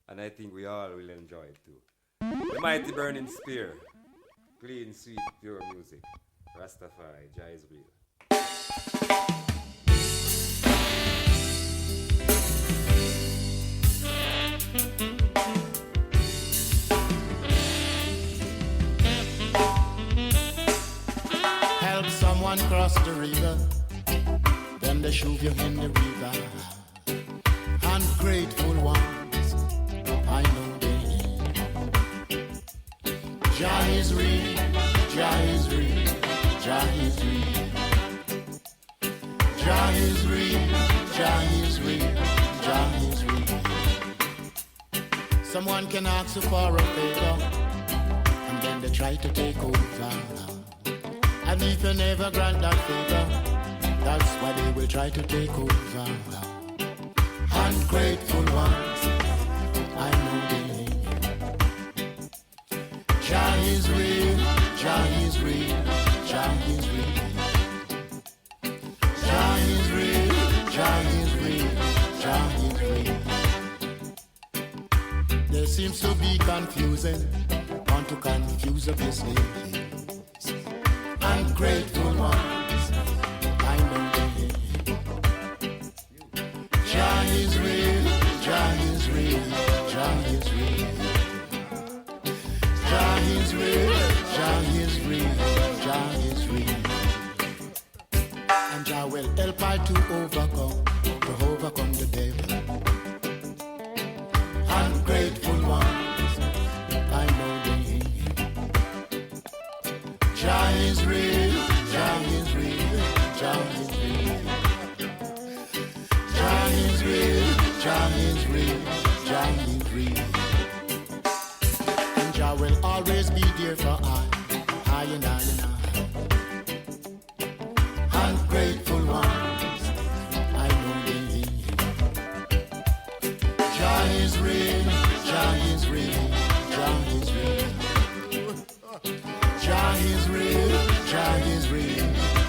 Speaker 3: And I think we all will enjoy it too. The mighty burning spear. Clean, sweet, pure music. Rastafari, Jah is real.
Speaker 9: Help someone cross the river, then they shove you in the river. Ungrateful ones, I know they. Jah is real, Jah is real, Jah is is real, Jah is real, Jah is real. Someone can ask you for a favor, and then they try to take over. And if you never grant that favor, that's why they will try to take over. Ungrateful ones, I know they hate. Jah is real, Jah is real, Jah is real. Jah is real, Jah is real, Jah is real. There seems to be confusion, want to confuse the business. Ungrateful ones, I know they hate. Jah is real, Jah is real, Jah is real. Jah is real, Jah is real, Jah is real. And Jah will help I to overcome the devil. Ungrateful ones, I know they hate. Jah is real, Jah is real, Jah is real. Jah is real, Jah is real, Jah is real. And Jah will always be there for I and I and I. Ungrateful ones, I know they hate. Jah is real, Jah is real, Jah is real. Jah is real, Jah is real,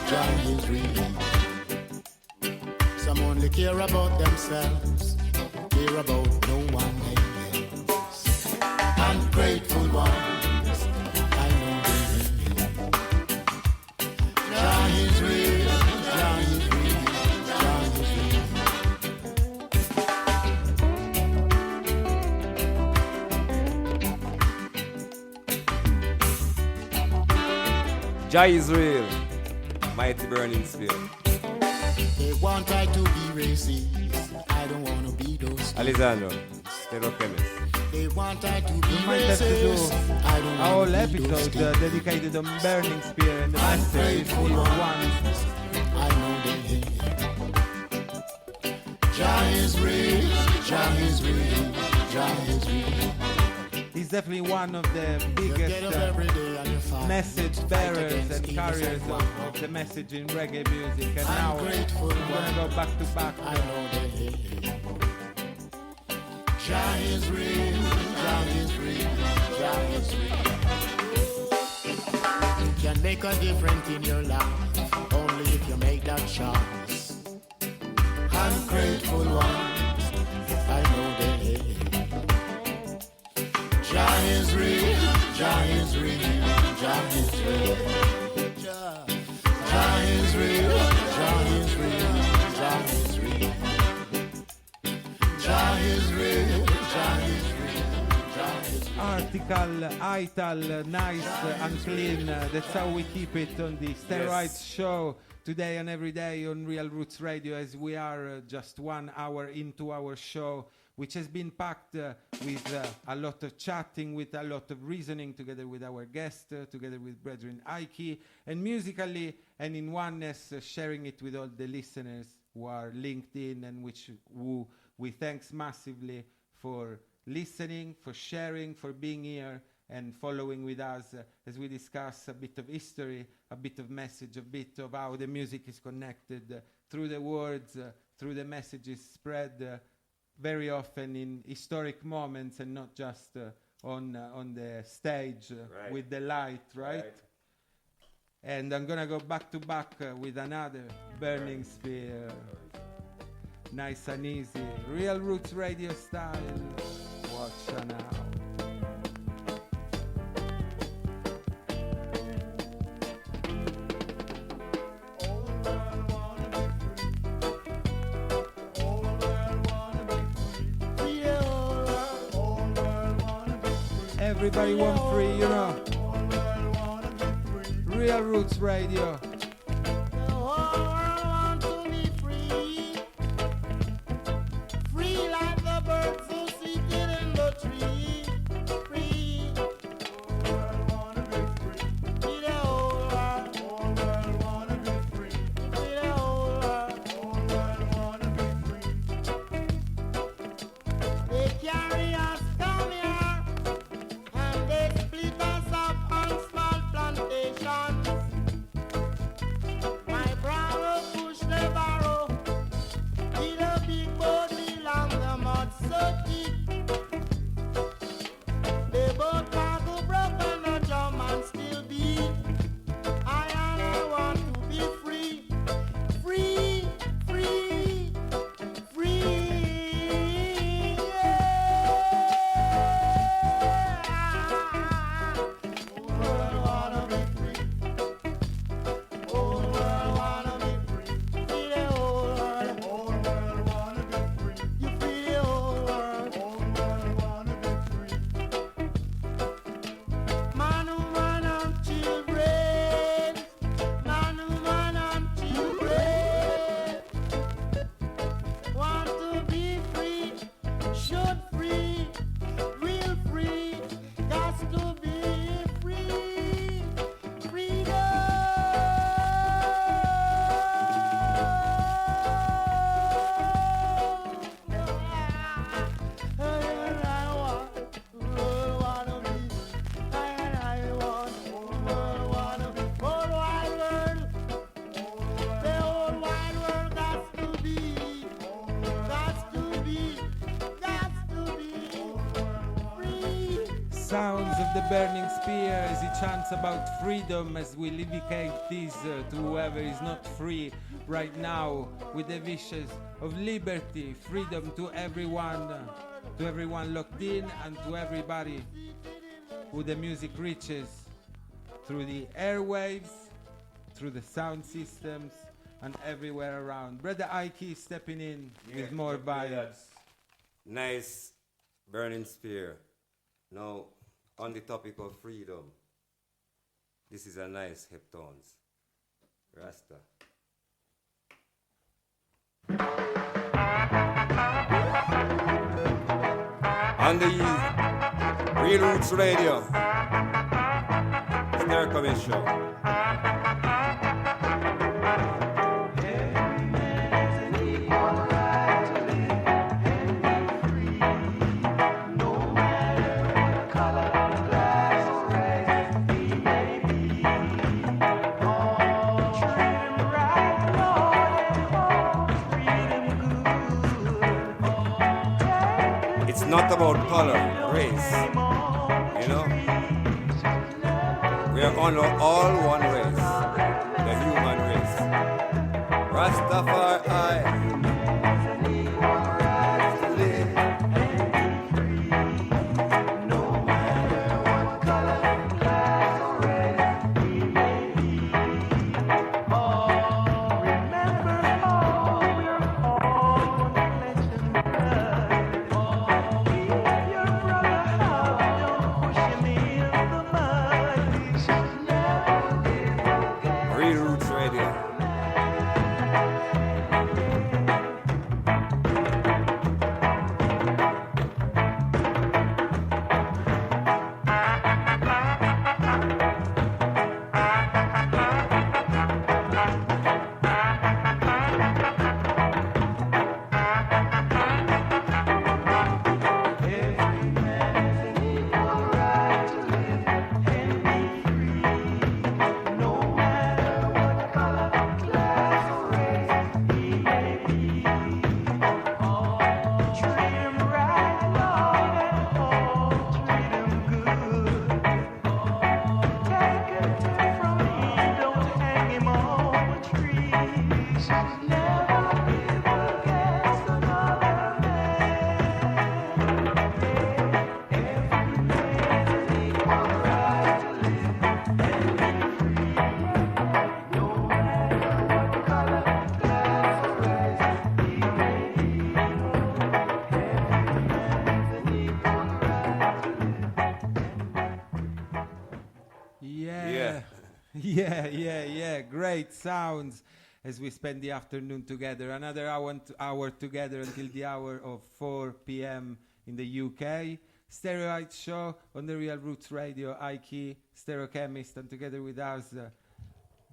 Speaker 9: Jah is real. Some only care about themselves, care about no one else. Ungrateful ones, I know they hate. Jah is real, Jah is real, Jah is real.
Speaker 3: Jah is real. Mighty burning spirit.
Speaker 9: They want I to be racist. I don't want to be those.
Speaker 3: Alessandro, Stereochemist.
Speaker 9: They want I to be
Speaker 2: We might have to do
Speaker 9: racist. I don't
Speaker 2: a whole
Speaker 9: want to be
Speaker 2: episode
Speaker 9: those
Speaker 2: dedicated on burning spear and the message is one.
Speaker 9: I know they hate. Jah is real, Jah is real, Jah is real.
Speaker 2: He's definitely one of the
Speaker 9: You
Speaker 2: biggest
Speaker 9: get up every day and you fight.
Speaker 2: message
Speaker 9: Fight
Speaker 2: bearers
Speaker 9: against
Speaker 2: and
Speaker 9: evil
Speaker 2: carriers
Speaker 9: and
Speaker 2: of
Speaker 9: wrong.
Speaker 2: the message in reggae music. And now
Speaker 9: Ungrateful
Speaker 2: we're gonna go
Speaker 9: ones,
Speaker 2: back to back.
Speaker 9: I know they hate. Jah is real, Jah is real, Jah is real. You can make a difference in your life only if you make that choice. Ungrateful ones, I know they hate. Jah is real, Jah is real, Jah is real. Jah is real, Jah is real, Jah is real. Jah is real, Jah is real, Jah is real.
Speaker 2: Article, ital, nice and clean. That's how we keep it on the Stereoites show today and every day on Real Roots Radio, as we are just 1 hour into our show, which has been packed with a lot of chatting, with a lot of reasoning, together with our guest, together with Brethren Ike, and musically and in oneness, sharing it with all the listeners who are linked in, and who we thanks massively for listening, for sharing, for being here and following with us as we discuss a bit of history, a bit of message, a bit of how the music is connected through the words, through the messages spread very often in historic moments and not just on the stage with the light, right? And I'm gonna go back to back with another burning spear. Nice and easy, Real Roots Radio style. Watch now. Everybody want free, you know. Real Roots Radio. of the burning spear as he chants about freedom as we livicate this to whoever is not free right now with the wishes of liberty, freedom to everyone locked in and to everybody who the music reaches through the airwaves, through the sound systems and everywhere around. Brother Ike stepping in with more vibes.
Speaker 3: Nice burning spear. Now, on the topic of freedom, this is a nice heptones. Rasta. On the Real Roots Radio, Stereochemist show. Not about color, race, you know. We are all one race, the human race. Rastafari.
Speaker 2: Great sounds as we spend the afternoon together. Another hour together until the hour of 4 p.m. in the UK. Stereoites show on the Real Roots Radio. Ike, Stereochemist, and together with us,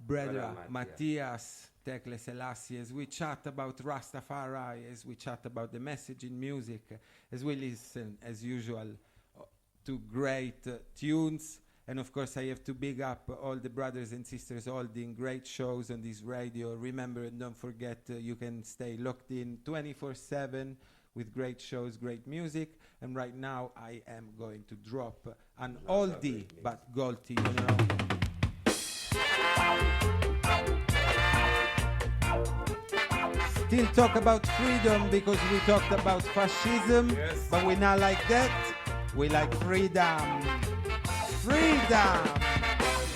Speaker 2: brother Matyas, Tekle Selassie, as we chat about Rastafari, as we chat about the message in music, as we listen, as usual, to great tunes. And of course, I have to big up all the brothers and sisters holding great shows on this radio. Remember and don't forget, you can stay locked in 24/7 with great shows, great music. And right now, I am going to drop an oldie but goldie, you know. Still talk about freedom because we talked about fascism, but we're not like that. We like freedom. Freedom!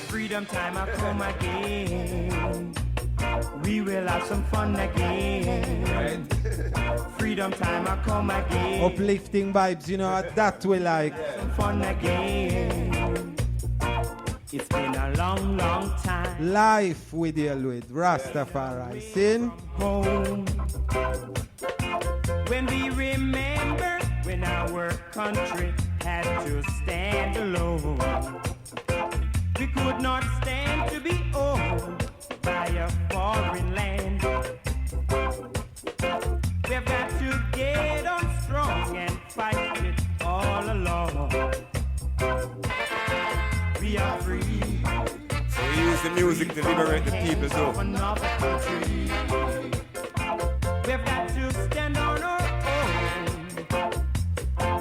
Speaker 10: Freedom time I come again. We will have some fun again. Freedom time I come again.
Speaker 2: Uplifting vibes, you know, that we like.
Speaker 10: Some fun again. It's been a long, long time.
Speaker 2: Life we deal with, Rastafari. Sin?
Speaker 10: Home. When we remember when our country had to stand alone. We could not stand to be owned by a foreign land. We've got to get on strong and fight it all along. We are free.
Speaker 3: So we use the music to liberate the people too.
Speaker 10: We've got to stand on our own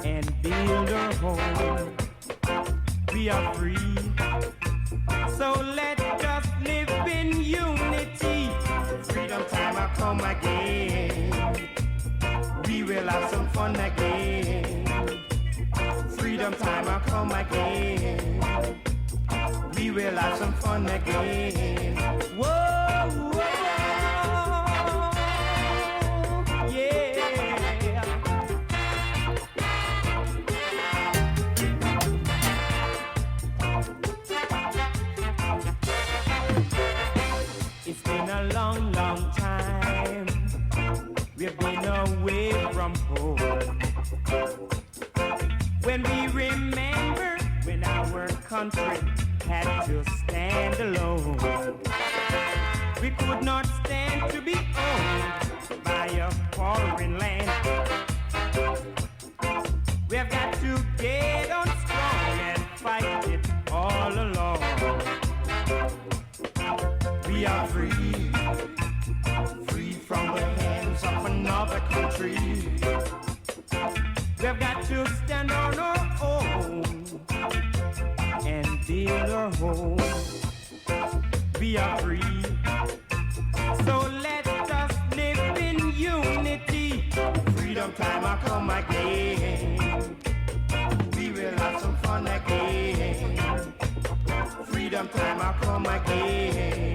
Speaker 10: and build our home. we are free. So let us live in unity. Freedom time will come again. We will have some fun again. Freedom time will come again. We will have some fun again. Whoa, whoa, yeah. It's been a long, long time. We've been away from home. When we remember when our country had to stand alone, we could not stand to be owned by a foreign land. We've got to get on strong and fight it all along. We are free, free from the hands of another country. We've got to stand on our own and build our home. We are free, so let us live in unity. Freedom time will come again. We will have some fun again. Freedom time will come again.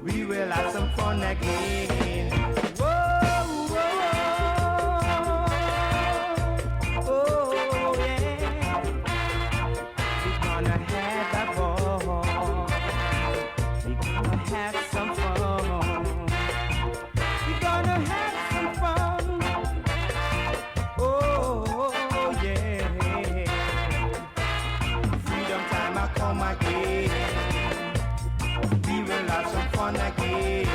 Speaker 10: We will have some fun again. Whoa, whoa, oh yeah. We're gonna have a ball. We're gonna have some fun. We're gonna have some fun. Oh yeah. Freedom time will come again. We will have some fun again.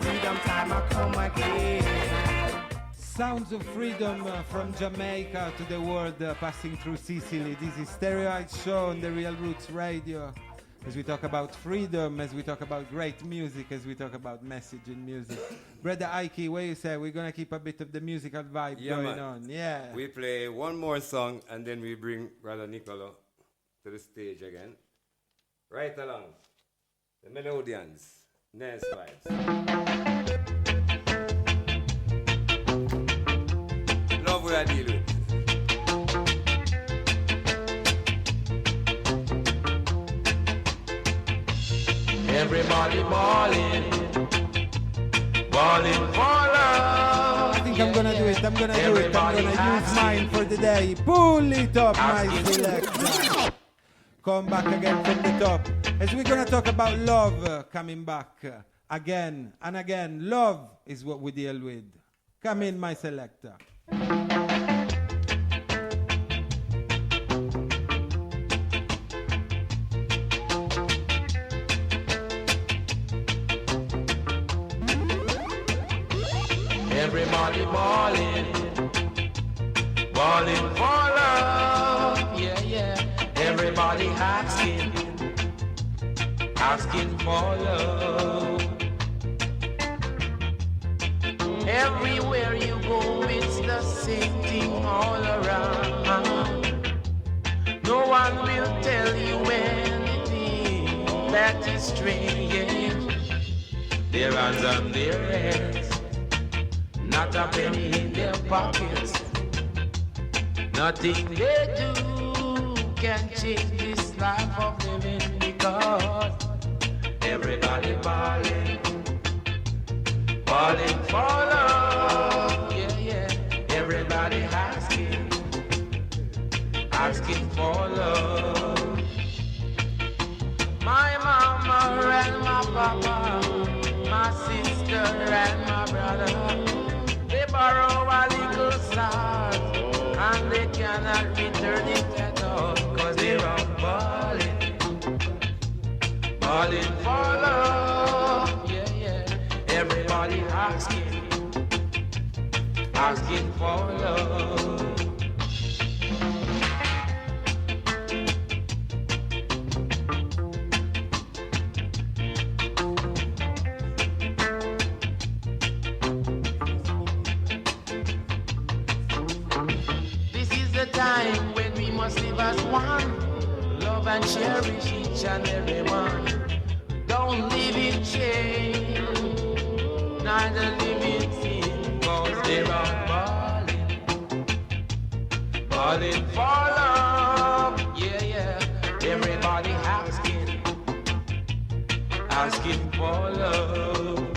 Speaker 10: Freedom time will come again.
Speaker 2: Sounds of freedom from Jamaica to the world, passing through Sicily. This is Stereoites show on the Real Roots Radio. As we talk about freedom, as we talk about great music, as we talk about message in music. Brother Ike, what you say? We're going to keep a bit of the musical vibe going on. Yeah.
Speaker 3: We play one more song and then we bring Brother Nicolo to the stage again. Right along. The Melodians. Nice vibes. Love what I deal with.
Speaker 11: Everybody balling, balling for love.
Speaker 2: I think I'm gonna do it. I'm gonna use mine for the day. Pull it up, my selector. Come back again from the top. As we're gonna talk about love coming back again and again. Love is what we deal with. Come in, my selector.
Speaker 11: Everybody balling, balling for love, yeah, yeah. Everybody asking, asking for love. Everywhere you go, it's the same thing all around. No one will tell you anything that is strange. Their hands on their heads, not a penny in their pockets. Nothing they do can change this life of living, because everybody balling, balling for love, yeah, yeah. Everybody asking, asking for love. My mama and my papa, my sister and my brother, they borrow a little stars and they cannot return it at all, cause they're all balling, balling for love, yeah, yeah. Everybody asking, asking for love. must live as one. Love and cherish each and every one. Don't live in shame, neither live in sin, cause they're all balling for love. Yeah, yeah. Everybody asking for love.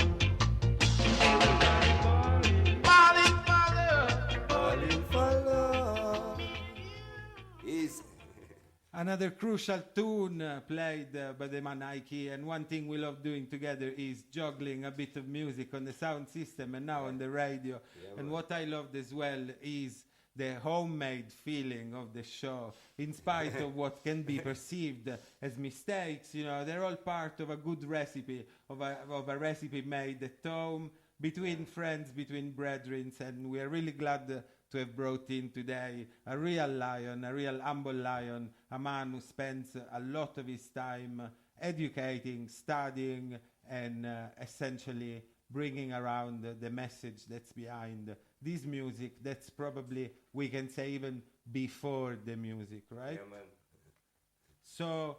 Speaker 11: Balling for love.
Speaker 3: Easy.
Speaker 2: Another crucial tune played by the man Ike, and one thing we love doing together is juggling a bit of music on the sound system and now on the radio. And what I loved as well is the homemade feeling of the show, in spite of what can be perceived as mistakes. You know, they're all part of a good recipe, of a recipe made at home, between friends, between brethren, and we are really glad to have brought in today a real lion, a real humble lion, a man who spends a lot of his time educating, studying, and essentially bringing around the message that's behind this music. That's probably, we can say, even before the music, right?
Speaker 3: Yeah, man.
Speaker 2: So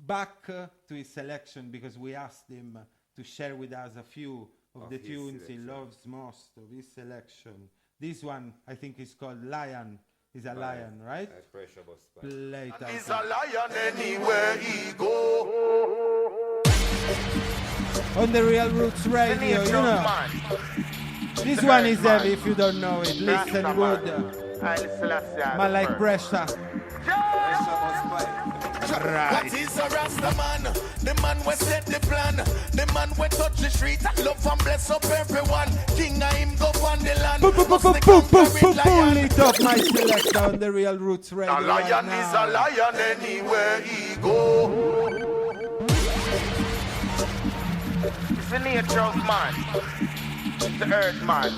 Speaker 2: back to his selection, because we asked him to share with us a few of the tunes he loves most of his selection. This one, I think, is called Lion. He's a lion, right?
Speaker 3: That's pressure bus.
Speaker 2: Play it out.
Speaker 4: He's a lion anywhere he go.
Speaker 2: On the Real Roots Radio, you know. This one is heavy if you don't know it. Listen good. Man like pressure.
Speaker 4: Right. What is a Rasta man? The man we set the plan. The man we touch the street. Love and bless up everyone. King of him go on the land.
Speaker 2: Pull it up, my selector on the Real Roots Radio.
Speaker 4: A lion is a lion anywhere he go. It's the nature of man. The earth man.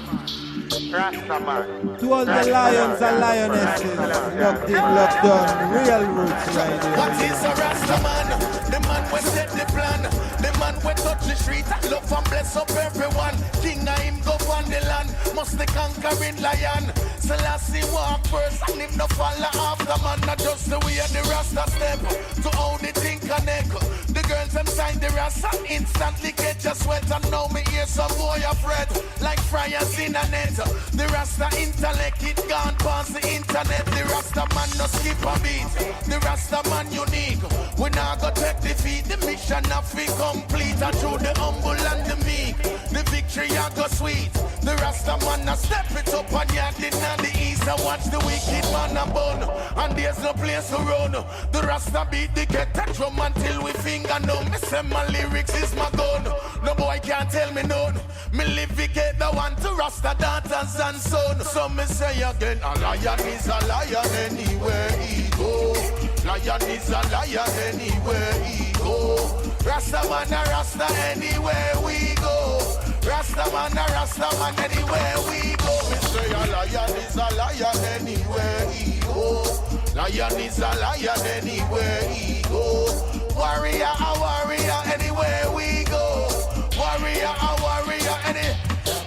Speaker 4: Rasta man.
Speaker 2: To all the lions and lionesses, locked in, locked on, Real Roots Radio.
Speaker 4: What is a Rasta man? The man we set the plan. The man we touch the street. Love and bless up everyone. King of him go on the land. Must the conquering lion. Selassie walk first and him no follow after man. Not just the way the Rasta step. To how the thing connect. The girls them sign the Rasta instantly catch a sweat. And now me hear some boy afraid. Like fryers in a net. The Rasta intellect it gone past the internet. The Rasta man no skip a beat. The Rasta man unique. We now go take defeat. The mission of it complete. And through the humble and the meek, the victory a go sweet. The Rasta man a step it up and yard in the east. And watch the wicked man a bun. And there's no place to run. The Rasta beat the ghetto drum until we finger numb. Me say my lyrics is my gun. No boy can't tell me none. Me live we get the one to Rasta daughters and son. So me say again, a lion is a lion anywhere he go. Lion is a lion anywhere he go. Rasta man a Rasta anywhere we go. Rasta man a Rasta man anywhere we go. Me say a lion is a lion anywhere he go. Lion is a lion anywhere he go. Warrior a warrior anywhere we go. Warrior a warrior anywhere.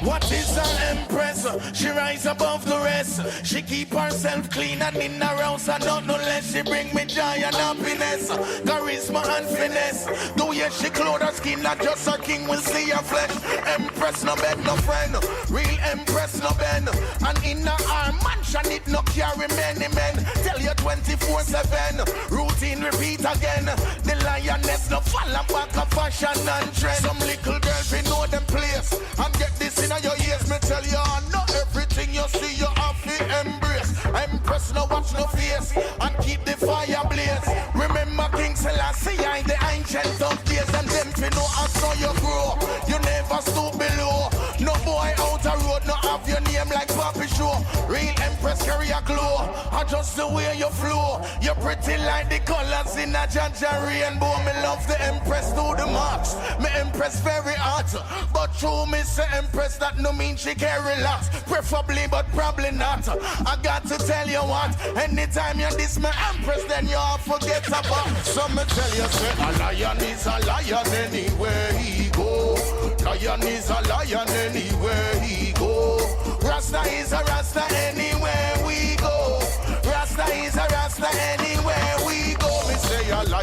Speaker 4: What is an empress? She rise above the rest. She keep herself clean and in her house and not no less. She bring me joy and happiness, charisma and finesse. The way she clothe her skin, not just a king will see her flesh. Empress no beg no friend, real empress no bend. And in her mansion it no carry many men. Tell you 24/7, routine repeat again. The lioness no fall back of fashion and trend. Some little girl we know them place and get this in your ears. Me tell you, I know everything you see you have to embrace. Empress no watch no face and keep the fire blaze. Remember King Selassie I the ancient of days, and them fi know how so you grow. You never stoop below. No boy out a road no have your name like Papi Show. Real Empress carry a glow. I just the way you flow. You're pretty like the colors in a Jaja rainbow. Me love the Empress to the max. Me Empress very hot, but true me say Empress that no mean she can relax. Preferably but probably not. I got to tell you what, anytime you diss me Empress, then you all forget about. So me tell you say a lion is a lion anywhere he go. Lion is a lion anywhere he go. Rasta is a Rasta anywhere we go. Rasta is a Rasta anywhere.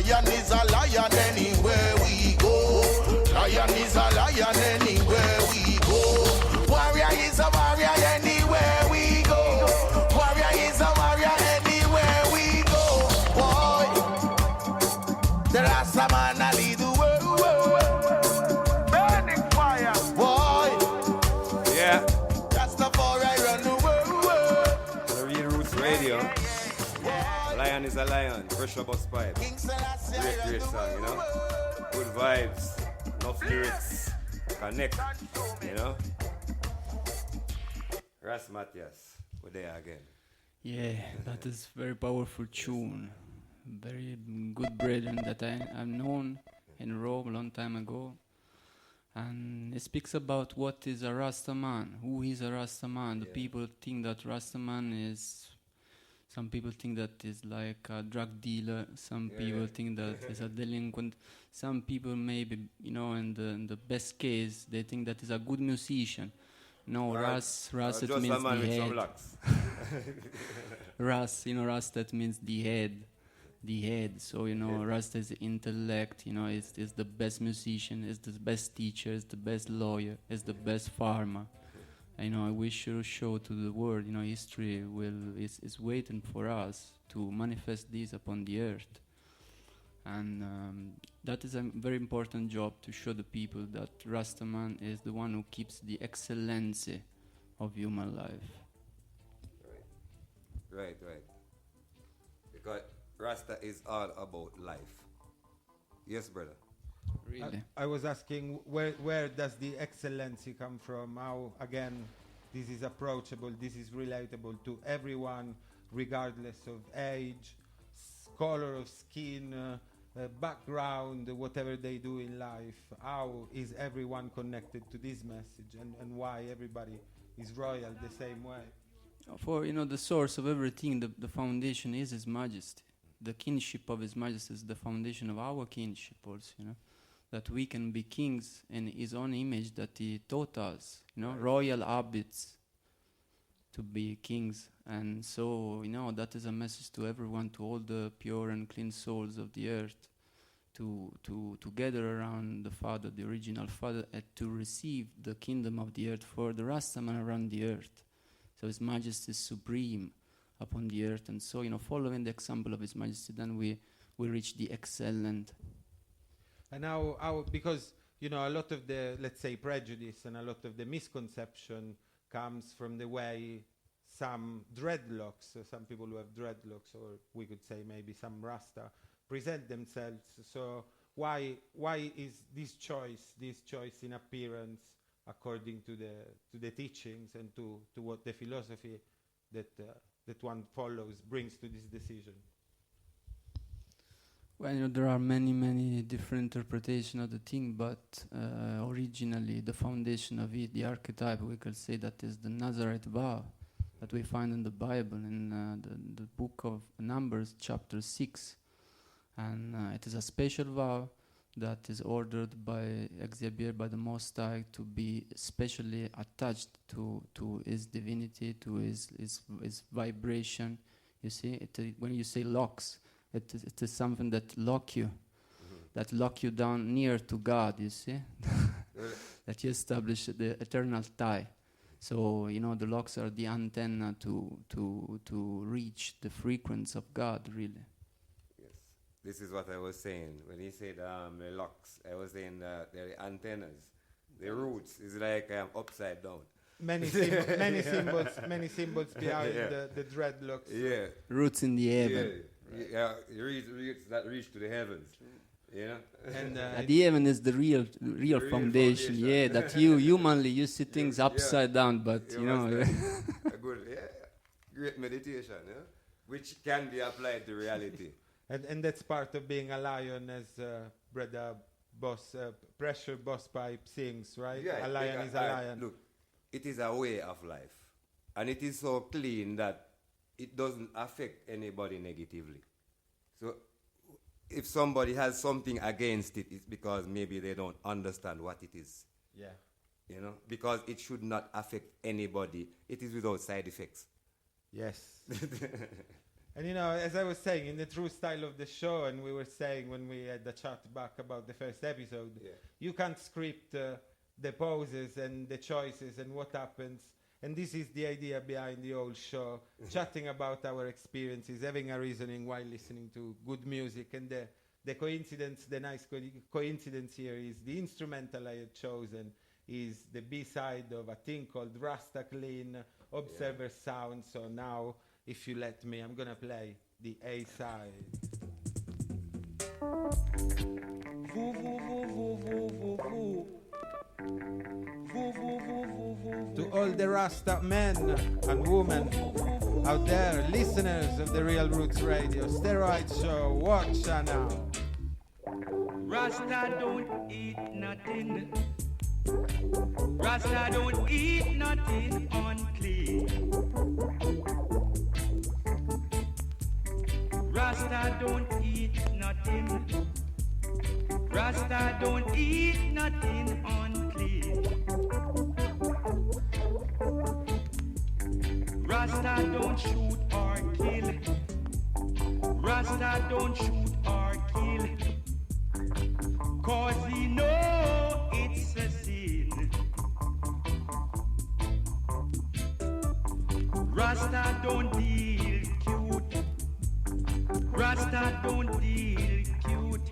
Speaker 4: Lion is a lion anywhere we go. Lion is a lion anywhere we go. Warrior is a warrior anywhere we go. Warrior is a warrior anywhere we go. Boy, the Rasta man a lead the world. Burning fire. Boy,
Speaker 3: Yeah.
Speaker 4: Rastafari run the world.
Speaker 3: The Real Roots Radio. Lion is a lion. Pressure bus pipe.
Speaker 4: King Selassie
Speaker 3: Great,
Speaker 4: run
Speaker 3: great
Speaker 4: the
Speaker 3: song, you know.
Speaker 4: world.
Speaker 3: Good vibes. Enough lyrics. Connect, you know. Ras Matyas. We're there again.
Speaker 6: Yeah, that is very powerful tune. Very good brethren that I've known in Rome a long time ago. And it speaks about what is a Rasta man, who is a Rasta man. The people think that Rasta man is, some people think that is like a drug dealer, some people think that is a delinquent, some people maybe, in the best case, they think that is a good musician. No, Ras it
Speaker 3: just
Speaker 6: means
Speaker 3: a man
Speaker 6: the
Speaker 3: with some
Speaker 6: head.
Speaker 3: locks.
Speaker 6: Ras that means the head. The head. So, Rasta is the intellect, is the best musician, is the best teacher, is the best lawyer, is the best farmer. We should show to the world, history is waiting for us to manifest this upon the earth. And that is a very important job to show the people that Rastaman is the one who keeps the excellency of human life.
Speaker 3: Right. Because Rasta is all about life. Yes, brother.
Speaker 6: Really?
Speaker 2: I was asking where does the excellency come from? How, again, this is approachable, this is relatable to everyone, regardless of age, color of skin, background, whatever they do in life. How is everyone connected to this message, and why everybody is royal the same way?
Speaker 6: For, the source of everything, the foundation is His Majesty. The kinship of His Majesty is the foundation of our kinship also, that we can be kings in His own image that He taught us, royal habits to be kings. And so, that is a message to everyone, to all the pure and clean souls of the earth, to gather around the Father, the original Father, and to receive the kingdom of the earth for the Rastaman around the earth. So His Majesty is supreme upon the earth, and so, following the example of His Majesty, then we reach the excellent.
Speaker 2: And how because, a lot of the, let's say, prejudice and a lot of the misconception comes from the way some dreadlocks, some people who have dreadlocks, or we could say maybe some Rasta, present themselves. So why is this choice in appearance according to the teachings and to what the philosophy that one follows brings to this decision?
Speaker 6: Well, there are many different interpretations of the thing, but originally the foundation of it, the archetype, we could say that is the Nazareth vow that we find in the Bible, in the book of Numbers, chapter 6. And it is a special vow that is ordered by Xavier, by the Most High, to be specially attached to His divinity, to his vibration. You see, when you say locks, it is something that lock you down near to God, you see, that you establish the eternal tie. So, the locks are the antenna to reach the frequency of God, really.
Speaker 3: Yes. This is what I was saying. When he said the locks, I was saying the antennas. The roots is like upside down.
Speaker 2: Many symbols behind the dreadlocks.
Speaker 3: Yeah.
Speaker 6: Roots in the heaven.
Speaker 3: Yeah, roots that reach to the heavens.
Speaker 2: And
Speaker 6: the heaven is the real foundation. Yeah, that humanly you see things upside down, but
Speaker 3: a good, great meditation, which can be applied to reality.
Speaker 2: And that's part of being a lion, as Brother Boss, Pressure Boss Pipe sings, right?
Speaker 3: Yeah,
Speaker 2: a lion is a lion.
Speaker 3: Look, it is a way of life, and it is so clean that it doesn't affect anybody negatively. So if somebody has something against it, it's because maybe they don't understand what it is.
Speaker 2: Yeah.
Speaker 3: Because it should not affect anybody. It is without side effects.
Speaker 2: Yes. And you know, as I was saying, in the true style of the show, and we were saying when we had the chat back about the first episode, you can't script the poses and the choices and what happens. And this is the idea behind the whole show, chatting about our experiences, having a reasoning while listening to good music. And the coincidence, the nice coincidence here is the instrumental I had chosen is the B-side of a thing called Rasta Clean Observer Sound. So now, if you let me, I'm gonna play the A-side. To all the Rasta men and women out there, listeners of the Real Roots Radio, Stereoites Show, watch now.
Speaker 10: Rasta don't eat nothing. Rasta don't eat nothing unclean. Rasta don't eat nothing. Rasta don't eat nothing unclean. Rasta don't shoot or kill. Rasta don't shoot or kill. 'Cause he know it's a sin. Rasta don't deal cute. Rasta don't deal cute.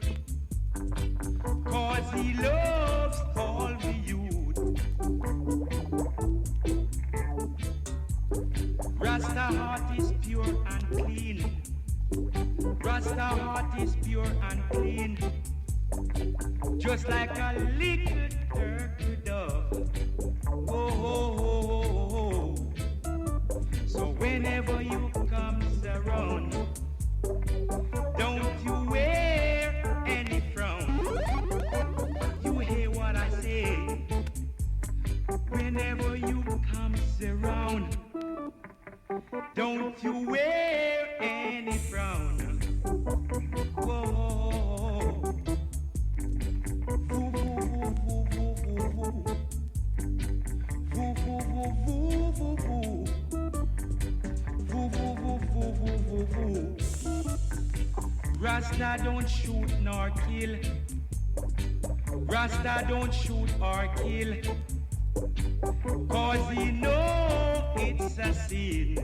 Speaker 10: 'Cause he loves all the youth. Rasta heart is pure and clean. Rasta heart is pure and clean. Just like a little turkey dove. Oh, oh, oh, oh, oh. So whenever you comes around, don't you wear any frown. You hear what I say? Whenever you comes around, don't you wear any frown. Whoa. Rasta don't shoot nor kill. Rasta don't shoot or kill. 'Cause he know it's a sin.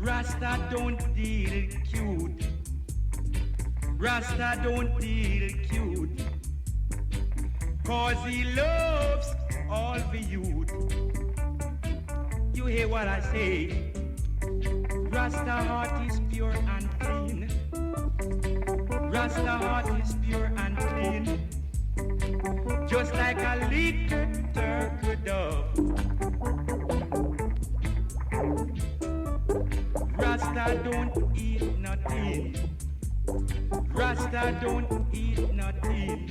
Speaker 10: Rasta don't deal cute. Rasta don't deal cute. 'Cause he loves all the youth. You hear what I say? Rasta heart is pure and clean. Rasta heart is pure and clean. Just like a little turkey dove. Rasta don't eat nothing. Rasta don't eat nothing.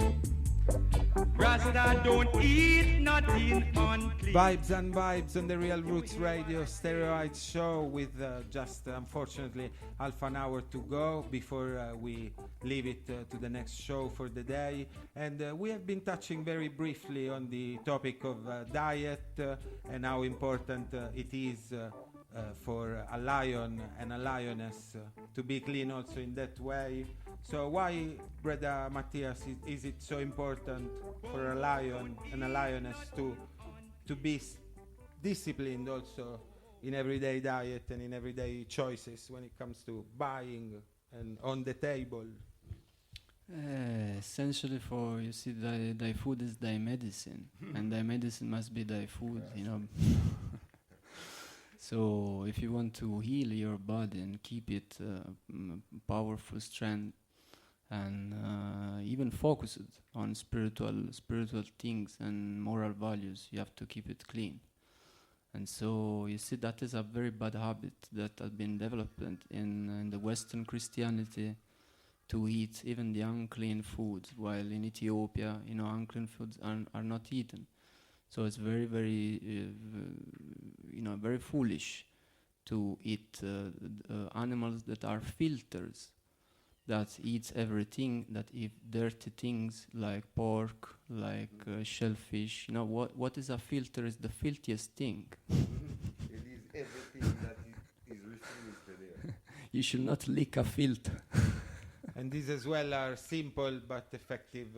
Speaker 10: Rasta don't eat nothing unclean.
Speaker 2: Vibes and vibes on the Real Roots Radio Stereoites Show with just unfortunately half an hour to go before we leave it to the next show for the day. And we have been touching very briefly on the topic of diet and how important it is for a lion and a lioness to be clean also in that way. So why, Brother Matyas, is it so important for a lion and a lioness to be disciplined also in everyday diet and in everyday choices when it comes to buying and on the table?
Speaker 6: Essentially, for you see, thy food is thy medicine, and thy medicine must be thy food. You know. So, if you want to heal your body and keep it powerful strength, and even focus it on spiritual things and moral values, you have to keep it clean. And so you see that is a very bad habit that has been developed in the Western Christianity, to eat even the unclean foods, while in Ethiopia, unclean foods are not eaten. So it's very, very, very foolish to eat animals that are filters, that eats everything, that eat dirty things like pork, like shellfish. What is a filter is the filthiest thing.
Speaker 3: It is thing that is refused today.
Speaker 6: You should not lick a filter.
Speaker 2: And these as well are simple but effective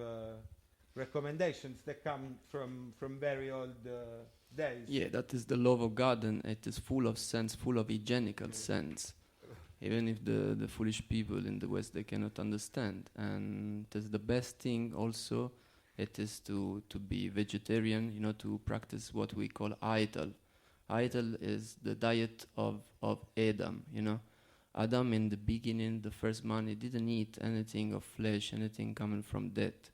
Speaker 2: recommendations that come from very old days.
Speaker 6: Yeah, that is the love of God, and it is full of sense, full of hygienical sense. Even if the foolish people in the West, they cannot understand. And it is the best thing also, it is to be vegetarian, you know, to practice what we call idol. Idol is the diet of Adam, you know. Adam in the beginning, the first man, he didn't eat anything of flesh, anything coming from death.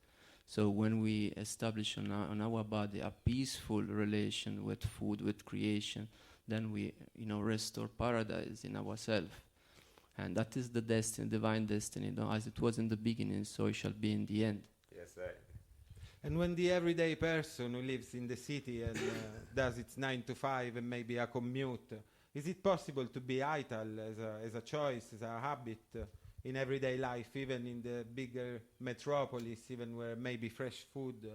Speaker 6: So when we establish on our body a peaceful relation with food, with creation, then we, you know, restore paradise in ourselves. And that is the destiny, divine destiny, you know, as it was in the beginning, so it shall be in the end.
Speaker 3: Yes, right.
Speaker 2: And when the everyday person who lives in the city and does its 9 to 5 and maybe a commute, is it possible to be idle as a choice, as a habit in everyday life, even in the bigger metropolis, even where maybe fresh food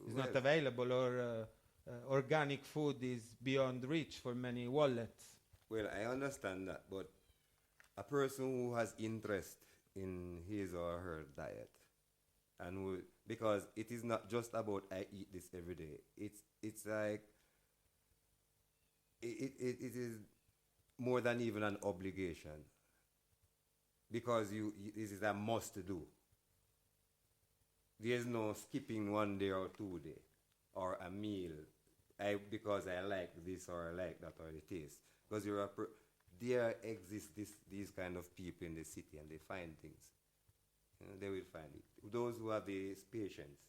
Speaker 2: is not available, or organic food is beyond reach for many wallets?
Speaker 3: Well, I understand that, but a person who has interest in his or her diet, and because it is not just about I eat this every day. It's like it is more than even an obligation, because this is a must to do. There's no skipping 1 day or 2 day or a meal because I like this or I like that or the taste. Because there exist these kind of people in the city, and they find things. You know, they will find it. Those who have the patience.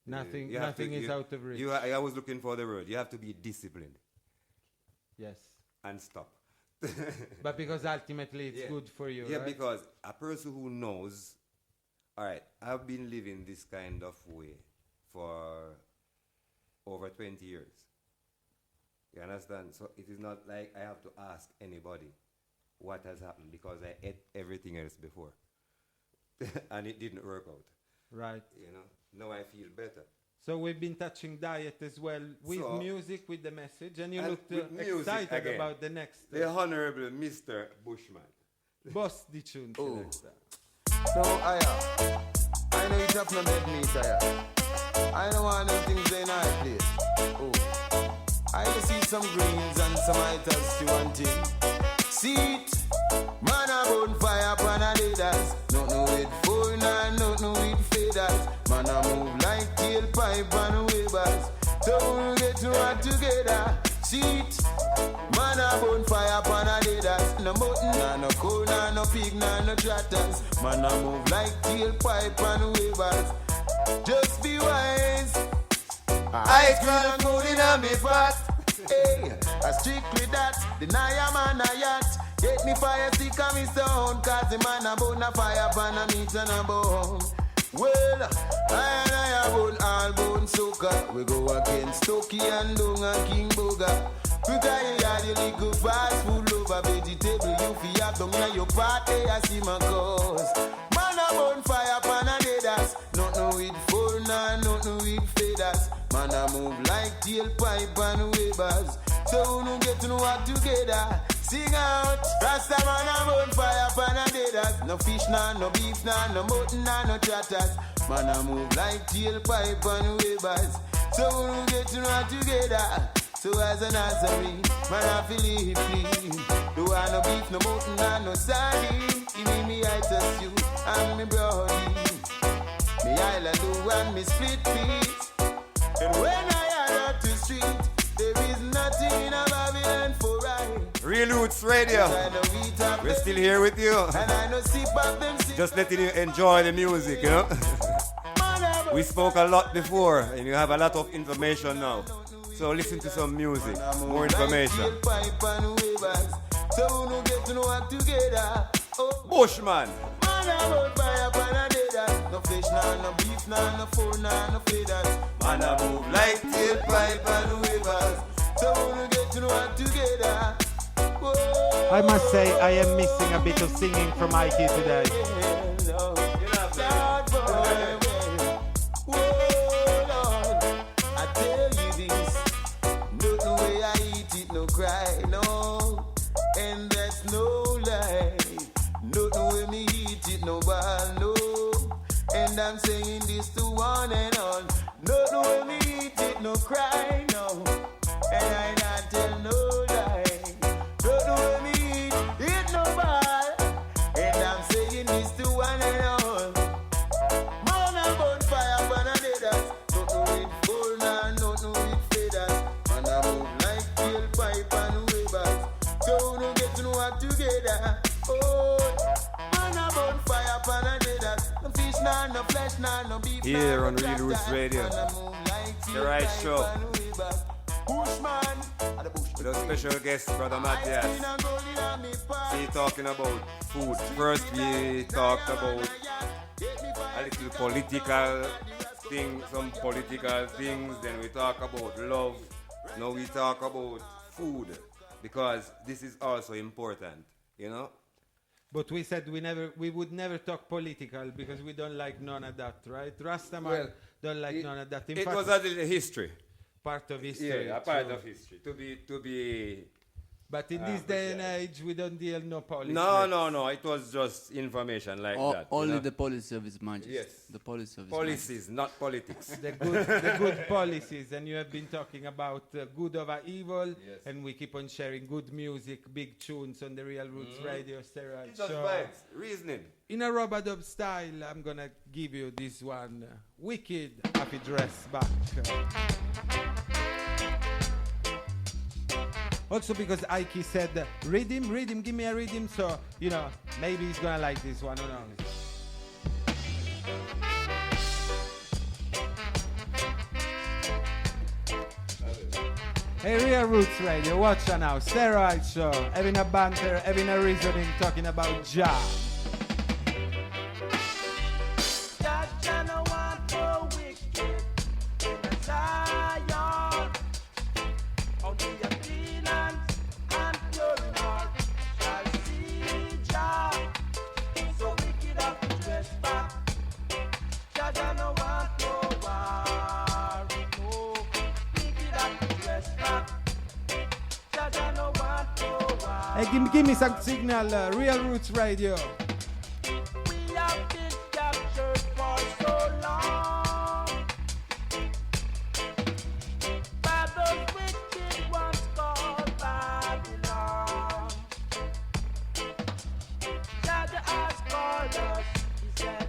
Speaker 2: Nothing is out of reach.
Speaker 3: I was looking for the word. You have to be disciplined.
Speaker 2: Yes.
Speaker 3: And stop.
Speaker 2: But because ultimately it's good for you,
Speaker 3: yeah,
Speaker 2: right?
Speaker 3: because a person who knows, all right, I've been living this kind of way for over 20 years. You understand? So it is not like I have to ask anybody what has happened, because I ate everything else before. And it didn't work out.
Speaker 2: Right.
Speaker 3: You know, now I feel better.
Speaker 2: So we've been touching diet as well with music, with the message, and you looked excited
Speaker 3: again,
Speaker 2: about the next.
Speaker 3: The Honorable Mr. Bushman.
Speaker 2: Boss di tune.
Speaker 1: Oh. No, I know it's up no dead meat, I don't want them things in our place. Oh. I see some greens and some items to one thing. See it, man a bonfire upon a leaders. Nothing with phone and nothing with faders. Man a move like tailpipe and wavers. Don't get to work together. See it, man a bonfire upon a leaders. No mutton, no cow, no pig, no trotters. Man a move like tailpipe and wavers. Just be wise. I can't go in a me fast. Hey, I strictly that. Deny a man a yacht. Get me fire stick and me stone. Cause the man a bone a fire pan a meat and a bone. Well, I bone all bone soca. We go against Toki and Dung and King Boga. Because you are the little fast food lover. Vegetable you fi have down in your party. I see my cause. Man a bone fire pan a deaders. Nothing with phone and nothing with faders. Man a move like tailpipe and wavers. So we don't get to work together. Sing out, Rasta man a bonfire pan a deaders. No fish no beef no mutton no trotters. Man a move like tailpipe and wavers. So we don't get to work together. So as an Nazarene, man a feel it clean. Don't want no beef, no mutton no sardine. Give me I test you and me brody. Me island do and me split piece. And when I are out the street, there is nothing in a Babylon for I.
Speaker 3: Real Roots Radio. We're still here with you.
Speaker 1: And I know sip up them
Speaker 3: just letting you enjoy the music, you know. We spoke a lot before, and you have a lot of information now. So listen to some music, more information. Bushman.
Speaker 1: No fish, no beef, no phone, no faders.
Speaker 3: Man a move like
Speaker 1: tailpipe and wavers. So we get to work together.
Speaker 2: I must say I am missing a bit of singing from Mikey today.
Speaker 1: I tell you this, no way I eat it, no cry, no. no cry, no. And I not tell no lie. Don't know me eat no ball. And I'm saying this to one and all. Man a bonfire, man a dead. Don't know it full, nah, don't know it feathers. Man a move like tailpipe and wavers. Don't know get to know what together. Oh, man a bonfire, man a dead. No fish, nah, no flesh, nah, no beef.
Speaker 3: Here on Real Roots Radio. The right show. With our special guest, Brother Matyas. See, talking about food. First, we talked about a little political thing, some political things. Then we talk about love. Now we talk about food, because this is also important, you know.
Speaker 2: But we said we would never talk political because we don't like none of that, right? Rastaman
Speaker 3: Well,
Speaker 2: don't like none of that. In
Speaker 3: It
Speaker 2: fact,
Speaker 3: was a little history.
Speaker 2: part of history.
Speaker 3: Yeah, a part
Speaker 2: so-
Speaker 3: of history. To be.
Speaker 2: But in this day and age, we don't deal no politics.
Speaker 3: No. It was just information like that. you
Speaker 6: Only
Speaker 3: know?
Speaker 6: the policy of His Majesty.
Speaker 3: Yes.
Speaker 6: The policy of His
Speaker 3: Policies, not politics.
Speaker 2: The good policies, and you have been talking about good over evil,
Speaker 3: Yes.
Speaker 2: and we keep on sharing good music, big tunes on the Real Roots Radio Stereoites.
Speaker 3: It's just
Speaker 2: So,
Speaker 3: vibes, reasoning.
Speaker 2: in a rubber-dub style, I'm gonna give you this one, Wicked Happy Dress Back. Also because Ike said, rhythm, give me a rhythm, so, you know, maybe he's gonna like this one, who knows. Hey, Real Roots Radio, watch her now, Steroids Show, having a banter, having a reasoning, talking about jazz.
Speaker 8: Jah no want no wicked in a Zion. Only a clean and pure in heart shall see Jah. So wicked have to dress back. Jah no want no war, no. Wicked have to dress back. Jah no want no war.
Speaker 2: Hey, give me some signal, Real Roots Radio.
Speaker 8: We have been captured for so long by those wicked ones called Babylon. Jah has called us, he said,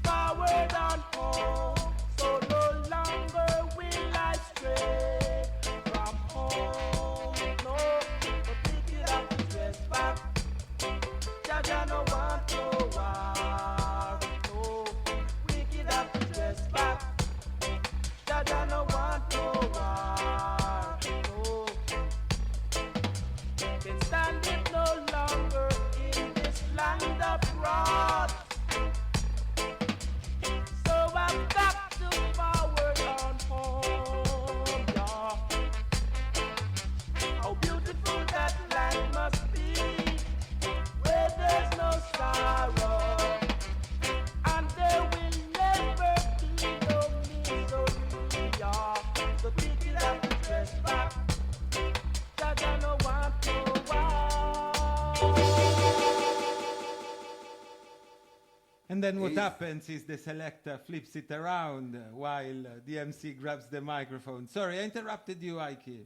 Speaker 8: forward and home. So no longer will I stray from home. No, but wicked have to dress back. Jah no want no war, no. Wicked have to dress back. Jah no want no war, no. Can stand it no longer in this land of wrath. So I've got to forward on home, yeah. How beautiful that land must be, where there's no sorrow, and there will never be no misery. Yeah. So take it up and dress back. Jah no want no war.
Speaker 2: And then what happens is the selector flips it around while the MC grabs the microphone. Sorry, I interrupted you, Ike.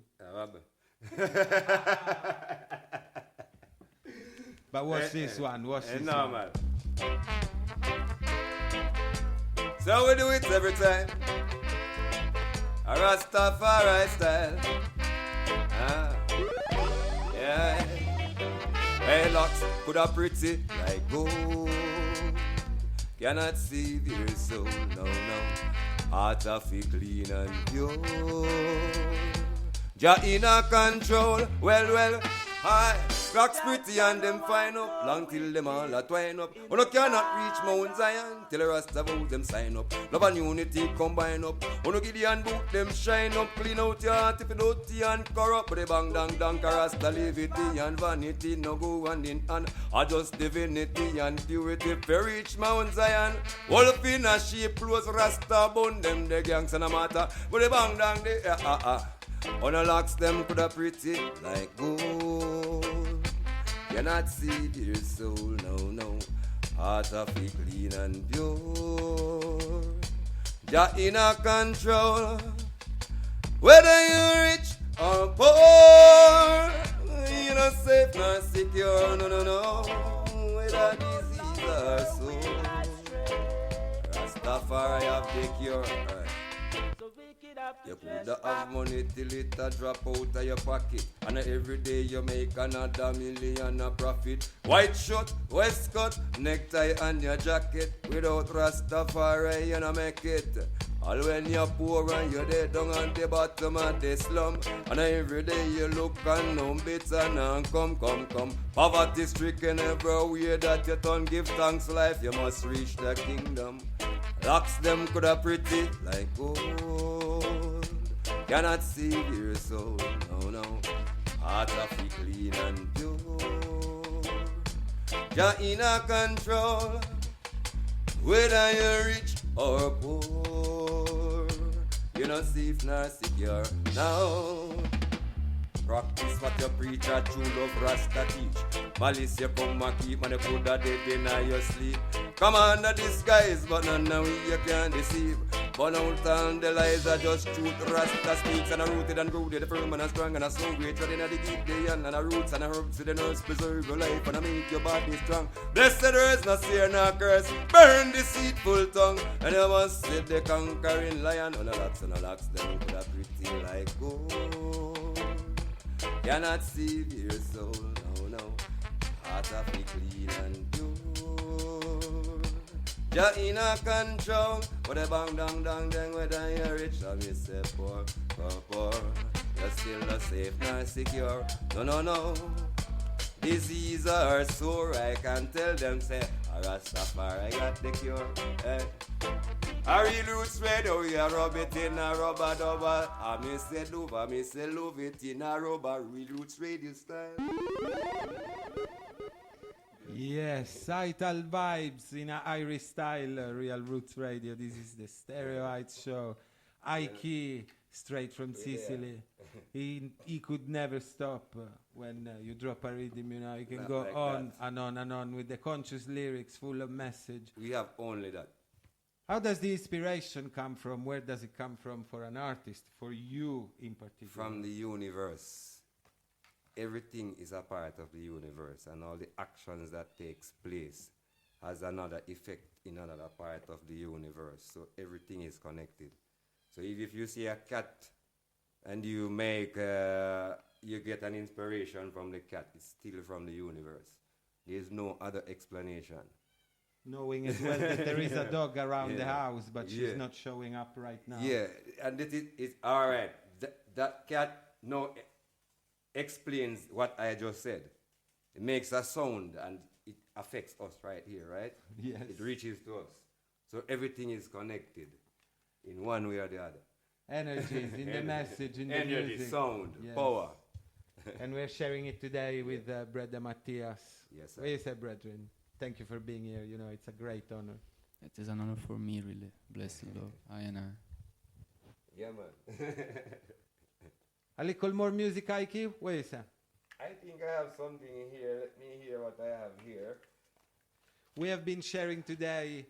Speaker 2: But watch this one, watch this
Speaker 3: No,
Speaker 2: one.
Speaker 3: man. So we do it every time. A Rastafari style. Yeah. Hey, locks could have pretty like gold. Cannot see their soul, no. Heart of it clean and pure. Jah in a control, well, hi. Rocks pretty and them fine up, long till them all a twine up. Oh, no cannot reach Mount Zion, till the rest of out them sign up. Love and unity combine up. Oh, no Gideon boot them shine up. Clean out your heart if you dirty and corrupt. But the bang dang Rasta levity and vanity no go hand in hand. I just divinity and purity for reach Mount Zion. Wolf in a sheep clothes, Rasta bun them the gangs and a matter. But the bang dang the On the locks them could have pretty like gold. Cannot see their soul, no. Heart of it clean and pure. Jah in a control, cure, no, no, no. Whether disease or so. Rastafari have the cure. Right. You could have money till it a drop out of your pocket. And every day you make another million a profit. White shirt, waistcoat, necktie and your jacket. Without Rastafari you no make it. All when you're poor and you're dead down on the bottom of the slum. And every day you look and no bitter and come. Poverty stricken everywhere that you turn. Give thanks life, you must reach the kingdom. Locks them could have pretty like gold. Cannot see your soul, no. Heart of it clean and pure. You're in a control. Whether you're rich or poor, you know safe nor secure. Now, practice what you preach, a true love Rasta teach. Malice you come and keep, man you coulda dead in your sleep. Come under disguise, but none of you can deceive. Burn out and the lies are just truth. Rasta speaks and are rooted and rooted, the firm and a strong and a so great. Treading at the deep day and the roots and the herbs with the nerves preserve your life and make your body strong. Blessed words, no fear, no curse. Burn deceitful tongue, and you must sit the conquering lion. On the locks and the locks, them could have pretty like gold. Cannot save your soul, no. Heart of it clean and pure. You're in a control. Whether bang dang whether you're rich or me say poor. You're still not safe nor secure. No. Disease or sore, I can tell them say Rastafari got the cure. A real roots radio, we a rub it in a rubber dubber. I me say love it in a rubber. Real roots radio style.
Speaker 2: Yes, Ital vibes in a Irish style, Real Roots Radio. This is the Stereoites show. Ike, straight from Sicily. He could never stop when you drop a rhythm, you know. You can go like on that. and on with the conscious lyrics full of message.
Speaker 3: We have only that.
Speaker 2: How does the inspiration come from? Where does it come from for an artist, for you in particular?
Speaker 3: From the universe. Everything is a part of the universe, and all the actions that takes place has another effect in another part of the universe. So everything is connected. So if you see a cat and you make, you get an inspiration from the cat, it's still from the universe. There's no other explanation.
Speaker 2: Knowing as well that there is a dog around the house, but she's not showing up right now.
Speaker 3: Yeah, and it's all right. That cat, no. Explains what I just said. It makes a sound and it affects us right here, right?
Speaker 2: Yes.
Speaker 3: It reaches to us. So everything is connected in one way or the other.
Speaker 2: Energies in the message, in the
Speaker 3: energy,
Speaker 2: music.
Speaker 3: sound,
Speaker 2: yes.
Speaker 3: power.
Speaker 2: And we're sharing it today with Brother Matyas.
Speaker 3: Yes, sir.
Speaker 2: What do you say, brethren? Thank you for being here. You know, it's a great honor.
Speaker 6: It is an honor for me, really. Bless you, love. I and I.
Speaker 3: Yeah, man.
Speaker 2: A little more music, Ike? What do you say?
Speaker 3: I think I have something here. Let me hear what I have here.
Speaker 2: We have been sharing today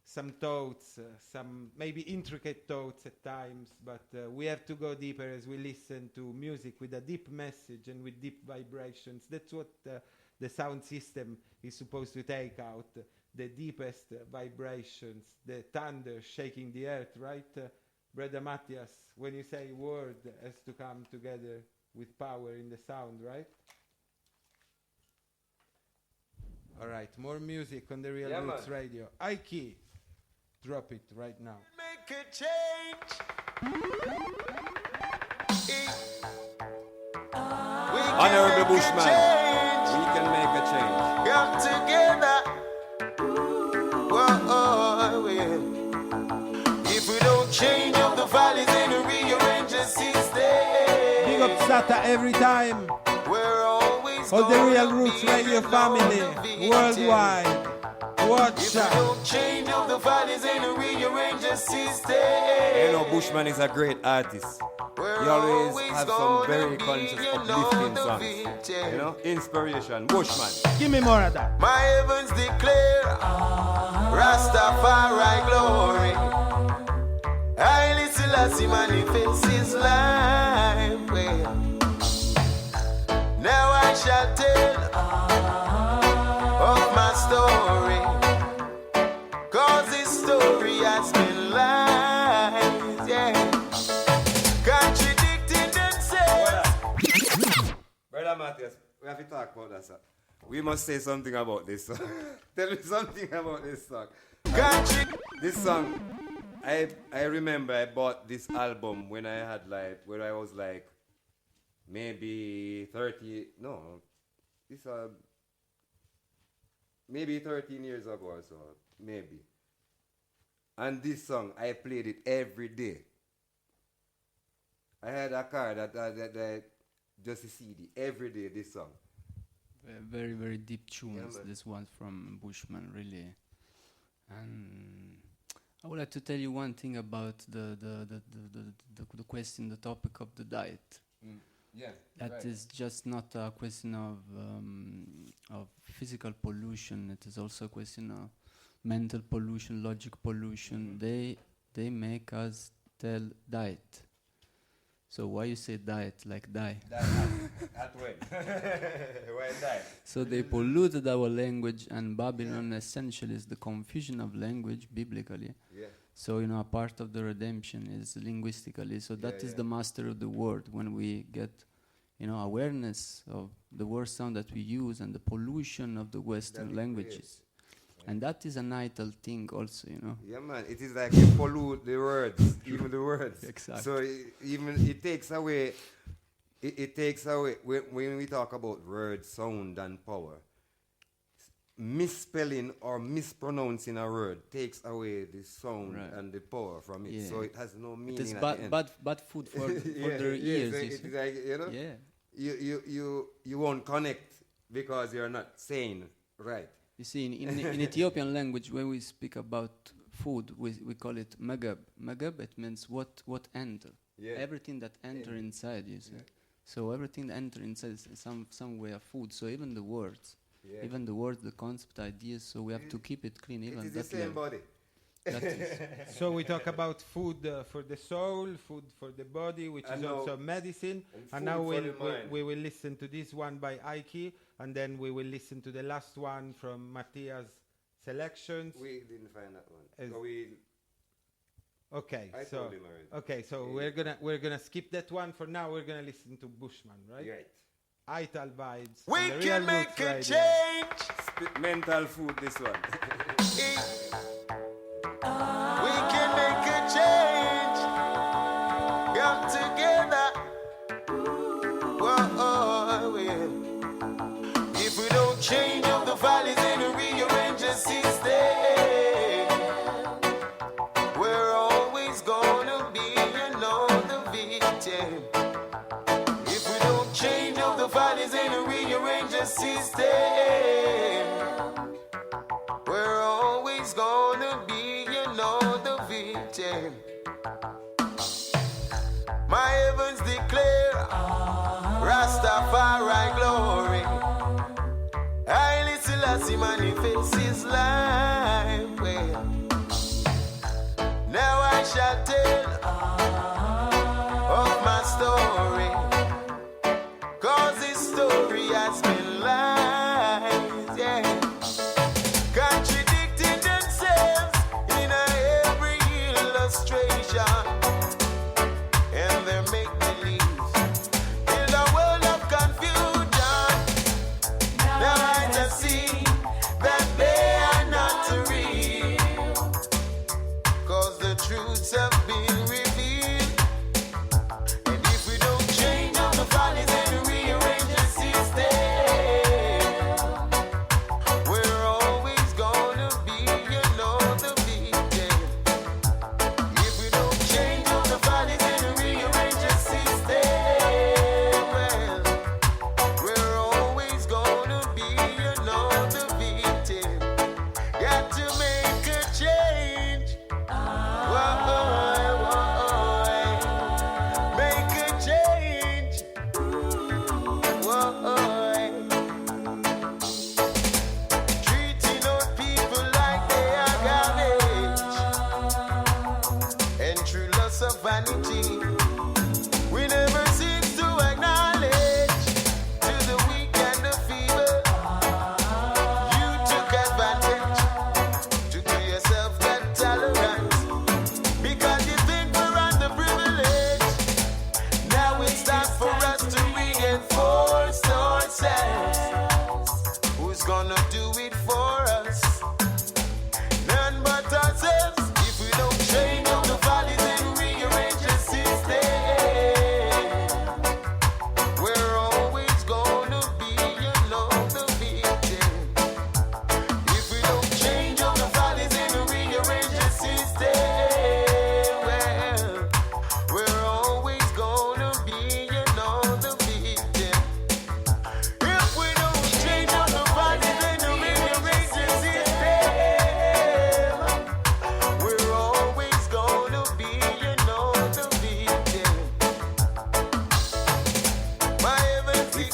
Speaker 2: some thoughts, some maybe intricate thoughts at times, but we have to go deeper as we listen to music with a deep message and with deep vibrations. That's what the sound system is supposed to take out, the deepest vibrations, the thunder shaking the earth, right? Brother Matyas, when you say word has to come together with power in the sound, right? All right, more music on the Real Roots Radio. Ike, drop it right now.
Speaker 4: Make a change.
Speaker 3: Honorable Bushman, we can make a change.
Speaker 4: Come together. Whoa, if we don't change up the valleys and rearrange the system.
Speaker 2: Big up Sata every time.
Speaker 4: We're always
Speaker 2: all the Real Roots Radio family worldwide. Watch out.
Speaker 4: If we don't change up the valleys and rearrange the system.
Speaker 3: You know, Bushman is a great artist. He always has some very conscious, uplifting songs. You know, inspiration. Bushman.
Speaker 2: Give me more of that.
Speaker 4: My heavens declare Rastafari glory. Tekle Selassie manifests his life. Now I shall tell
Speaker 3: Brother Matyas, we have to talk about that, sir. We must say something about this song. Tell me something about this song. This song, I remember I bought this album when I was like maybe 30, no, this maybe 13 years ago or so, maybe. And this song, I played it every day. I had a car that just a CD every day. This song.
Speaker 6: Very, very deep tunes.
Speaker 3: Yeah,
Speaker 6: This one from Bushman, really. And I would like to tell you one thing about the question, the topic of the diet.
Speaker 3: Yeah.
Speaker 6: That is just not a question of physical pollution. It is also a question of mental pollution, logic pollution. They make us tell diet. So why you say diet like die?
Speaker 3: At when? Why die?
Speaker 6: So they polluted our language, and Babylon essentially is the confusion of language biblically.
Speaker 3: Yeah.
Speaker 6: So a part of the redemption is linguistically. So that is the master of the word. When we get awareness of the word sound that we use and the pollution of the Western languages. And that is an idle thing also,
Speaker 3: Yeah, man. It is like you pollute the words, even the words.
Speaker 6: Exactly.
Speaker 3: So it takes away. It takes away when we talk about word, sound, and power. Misspelling or mispronouncing a word takes away the sound and the power from it.
Speaker 6: Yeah.
Speaker 3: So it has no meaning.
Speaker 6: It is
Speaker 3: at the end.
Speaker 6: bad food for their ears.
Speaker 3: So
Speaker 6: you
Speaker 3: it
Speaker 6: see.
Speaker 3: is like,
Speaker 6: Yeah.
Speaker 3: you won't connect because you're not saying right.
Speaker 6: You see, in Ethiopian language, when we speak about food, we call it magab. Magab, it means what enter.
Speaker 3: Yeah.
Speaker 6: Everything that enter inside, you see. So everything that enter inside is some way of food. So even the words, the concept, ideas, so we have to keep it clean. Even
Speaker 3: It is
Speaker 6: that
Speaker 3: the same
Speaker 6: level.
Speaker 3: body.
Speaker 6: That is.
Speaker 2: So we talk about food for the soul, food for the body, which is also medicine. And now we will listen to this one by Ike, and then we will listen to the last one from Matyas' selections.
Speaker 3: We didn't find that one.
Speaker 2: Okay,
Speaker 3: I
Speaker 2: so
Speaker 3: told him already.
Speaker 2: so we're gonna skip that one for now. We're gonna listen to Bushman, right?
Speaker 3: Right.
Speaker 2: Ital vibes.
Speaker 4: We
Speaker 2: on the
Speaker 4: can
Speaker 2: Real
Speaker 4: make
Speaker 2: Roots
Speaker 4: a
Speaker 2: Radio.
Speaker 4: change.
Speaker 3: Mental food, this one.
Speaker 4: We can make a change. Come together. Whoa, yeah. If we don't change up the valleys and rearrange the system, we're always gonna be the victim. If we don't change up the valleys and rearrange the system, we're always gonna be the victim. My heavens declare Rastafari glory. Tekle Selassie manifests his life. Well, now I shall tell of my story, 'cause his story has been lies, yeah. Contradicting themselves in every illustration, and they make believe in a world of confusion. Now I just see that they are not real, 'cause the truths have been revealed. And if we don't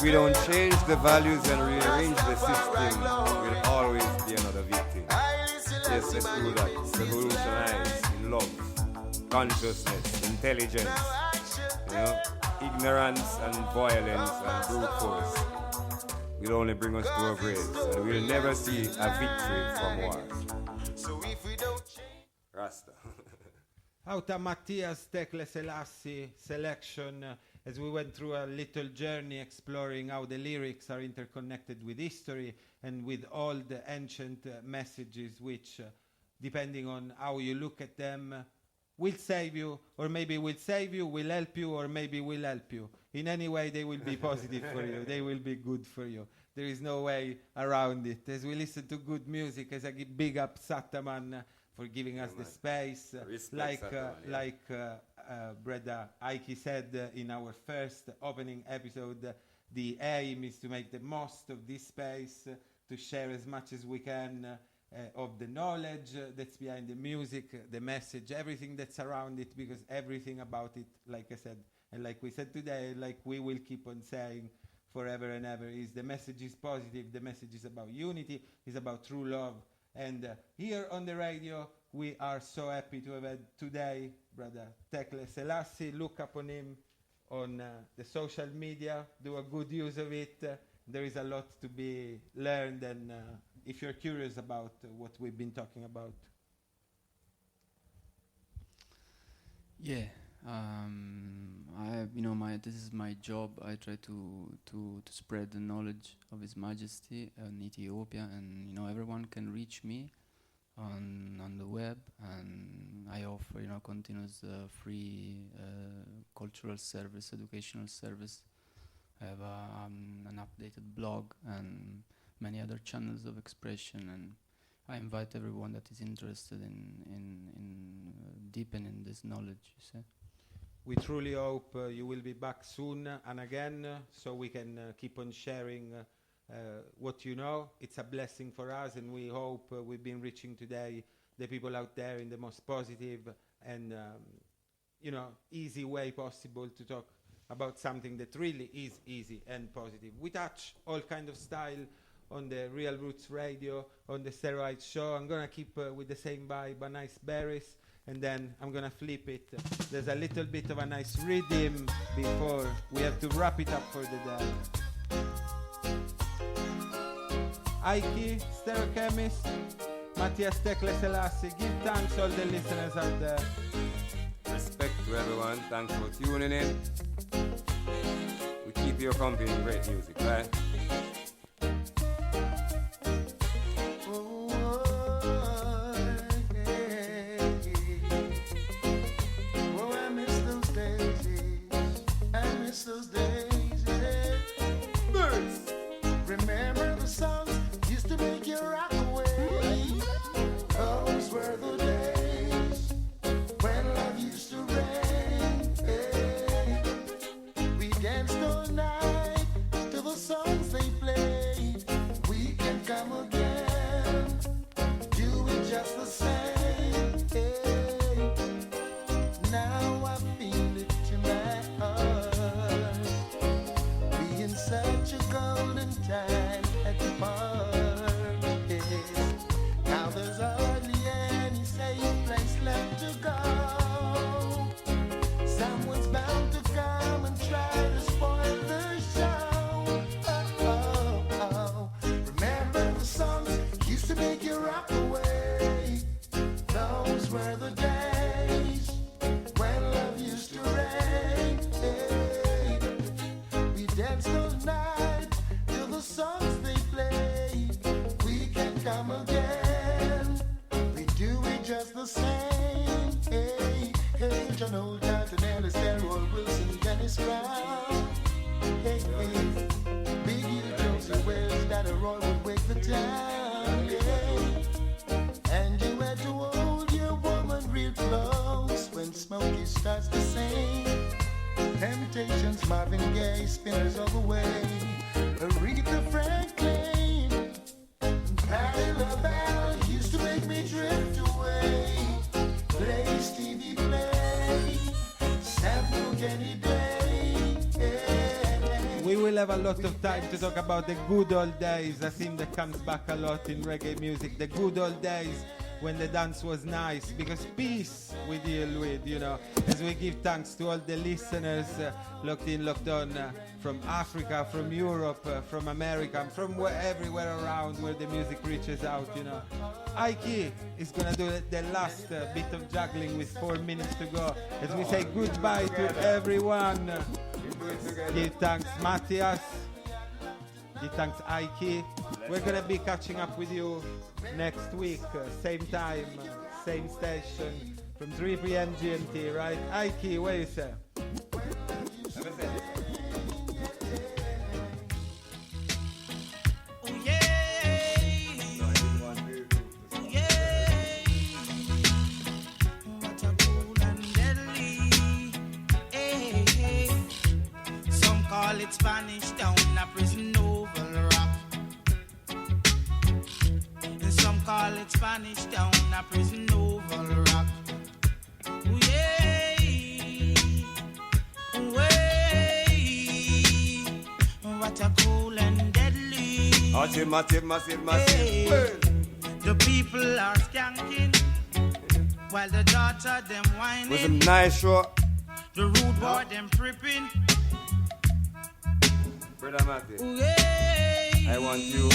Speaker 3: if we don't change the values and rearrange the system, we'll always be another victim. Yes, let's do that. Revolutionize in love, consciousness, intelligence, you know, ignorance and violence and brute force will only bring us to our graves, and we'll never see a victory from war. Rasta.
Speaker 2: Out of Matyas Tekle Selassie selection, as we went through a little journey exploring how the lyrics are interconnected with history and with all the ancient messages which, depending on how you look at them, will save you, or maybe will save you, will help you, or maybe will help you. In any way, they will be positive for you. They will be good for you. There is no way around it. As we listen to good music, as I give big up Sataman for giving us the space, like Brother Ike said in our first opening episode, the aim is to make the most of this space, to share as much as we can of the knowledge that's behind the music, the message, everything that's around it, because everything about it, like I said, and like we said today, like we will keep on saying forever and ever, is the message is positive, the message is about unity, is about true love. And here on the radio, we are so happy to have had today Brother Tekle Selassie. Look upon him on the social media, do a good use of it. There is a lot to be learned, and if you're curious about what we've been talking about.
Speaker 6: Yeah, this is my job. I try to spread the knowledge of His Majesty in Ethiopia, and everyone can reach me on the web, and I offer continuous free cultural service, educational service. I have an updated blog and many other channels of expression, and I invite everyone that is interested in deepening this knowledge. You see?
Speaker 2: We truly hope you will be back soon and again, so we can keep on sharing what you know. It's a blessing for us, and we hope we've been reaching today the people out there in the most positive and easy way possible to talk about something that really is easy and positive. We touch all kind of style on the Real Roots Radio, on the Stereoites show. I'm gonna keep with the same vibe, a nice berries, and then I'm gonna flip it. There's a little bit of a nice rhythm before we have to wrap it up for the day. Ike, Stereochemist, Matyas Tekle Selassie, give thanks all the listeners out there.
Speaker 3: Respect to everyone, thanks for tuning in. We keep you company in great music, right?
Speaker 2: will have a lot of time to talk about the good old days, a theme that comes back a lot in reggae music, the good old days when the dance was nice, because peace we deal with, you know, as we give thanks to all the listeners locked in, locked on, from Africa, from Europe, from America, and from everywhere around where the music reaches out, you know. Ike is gonna do the last bit of juggling with 4 minutes to go as we say goodbye to everyone. Give thanks Matyas, give thanks Ike. We're gonna be catching up with you next week, same time, same station, from 3 p.m. GMT, right? Ike, what you say?
Speaker 12: It's Spanish down a prison oval rock. And some call it Spanish down a prison oval rock. Ooh, yeah. Way. What a cool and deadly.
Speaker 3: Massive.
Speaker 12: Hey. The people are skanking while the daughter them whining.
Speaker 3: With some nice show.
Speaker 12: The rude boy them tripping.
Speaker 3: Brother Matyas, I want you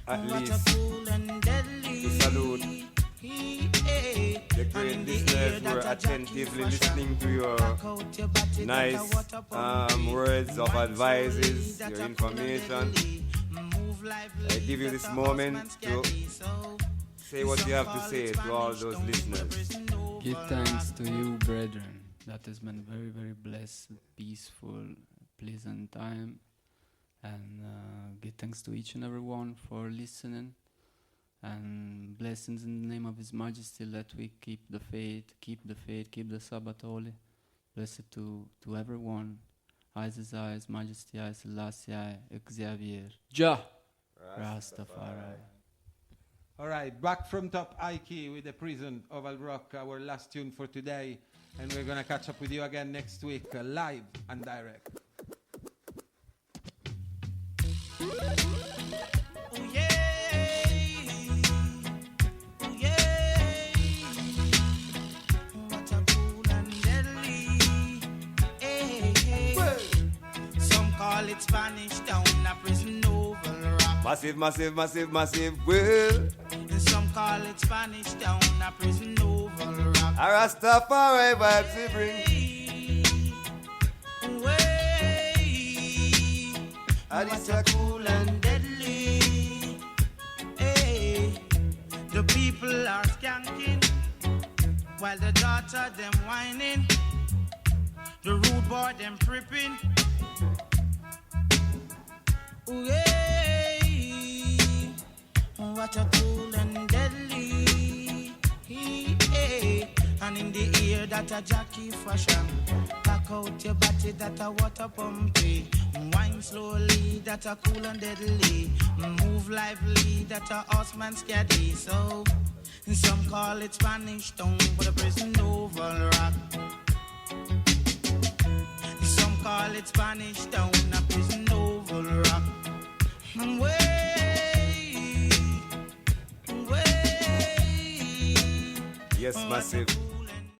Speaker 3: at least to salute the great listeners who are attentively listening to your nice words of advices, your information. I give you this moment to say what you have to say to all those listeners.
Speaker 6: Give thanks to you, brethren. That has been very, very blessed, peaceful, pleasant time. And give thanks to each and every one for listening. And blessings in the name of His Majesty. Let we keep the faith, keep the Sabbath holy. Blessed to everyone. Eyes is eyes, Majesty, eyes, Selassie, Xavier. Jah! Rastafari.
Speaker 2: Alright, back from top Ike with the Prison Oval Rock, our last tune for today. And we're gonna catch up with you again next week, live and direct.
Speaker 12: Oh yeah, oh yeah, what a cool and deadly. Hey. Some call it Spanish down a prison oval rock.
Speaker 3: Massive, well.
Speaker 12: And some call it Spanish down a prison oval rock.
Speaker 3: A Rastafari vibes we bring.
Speaker 12: What a cool and deadly. Hey, the people are skanking while the daughter them whining. The rude boy them tripping. Ooh, hey, what a cool and deadly. Hey, and in the ear that a jockey fashion. Back out your body that a water pumpy. Wine slowly, that a cool and deadly. Move lively, that a horseman scatty. So, some call it Spanish tongue, but a prison oval rock. Some call it Spanish town, a prison oval rock. Way.
Speaker 3: Yes, Massive.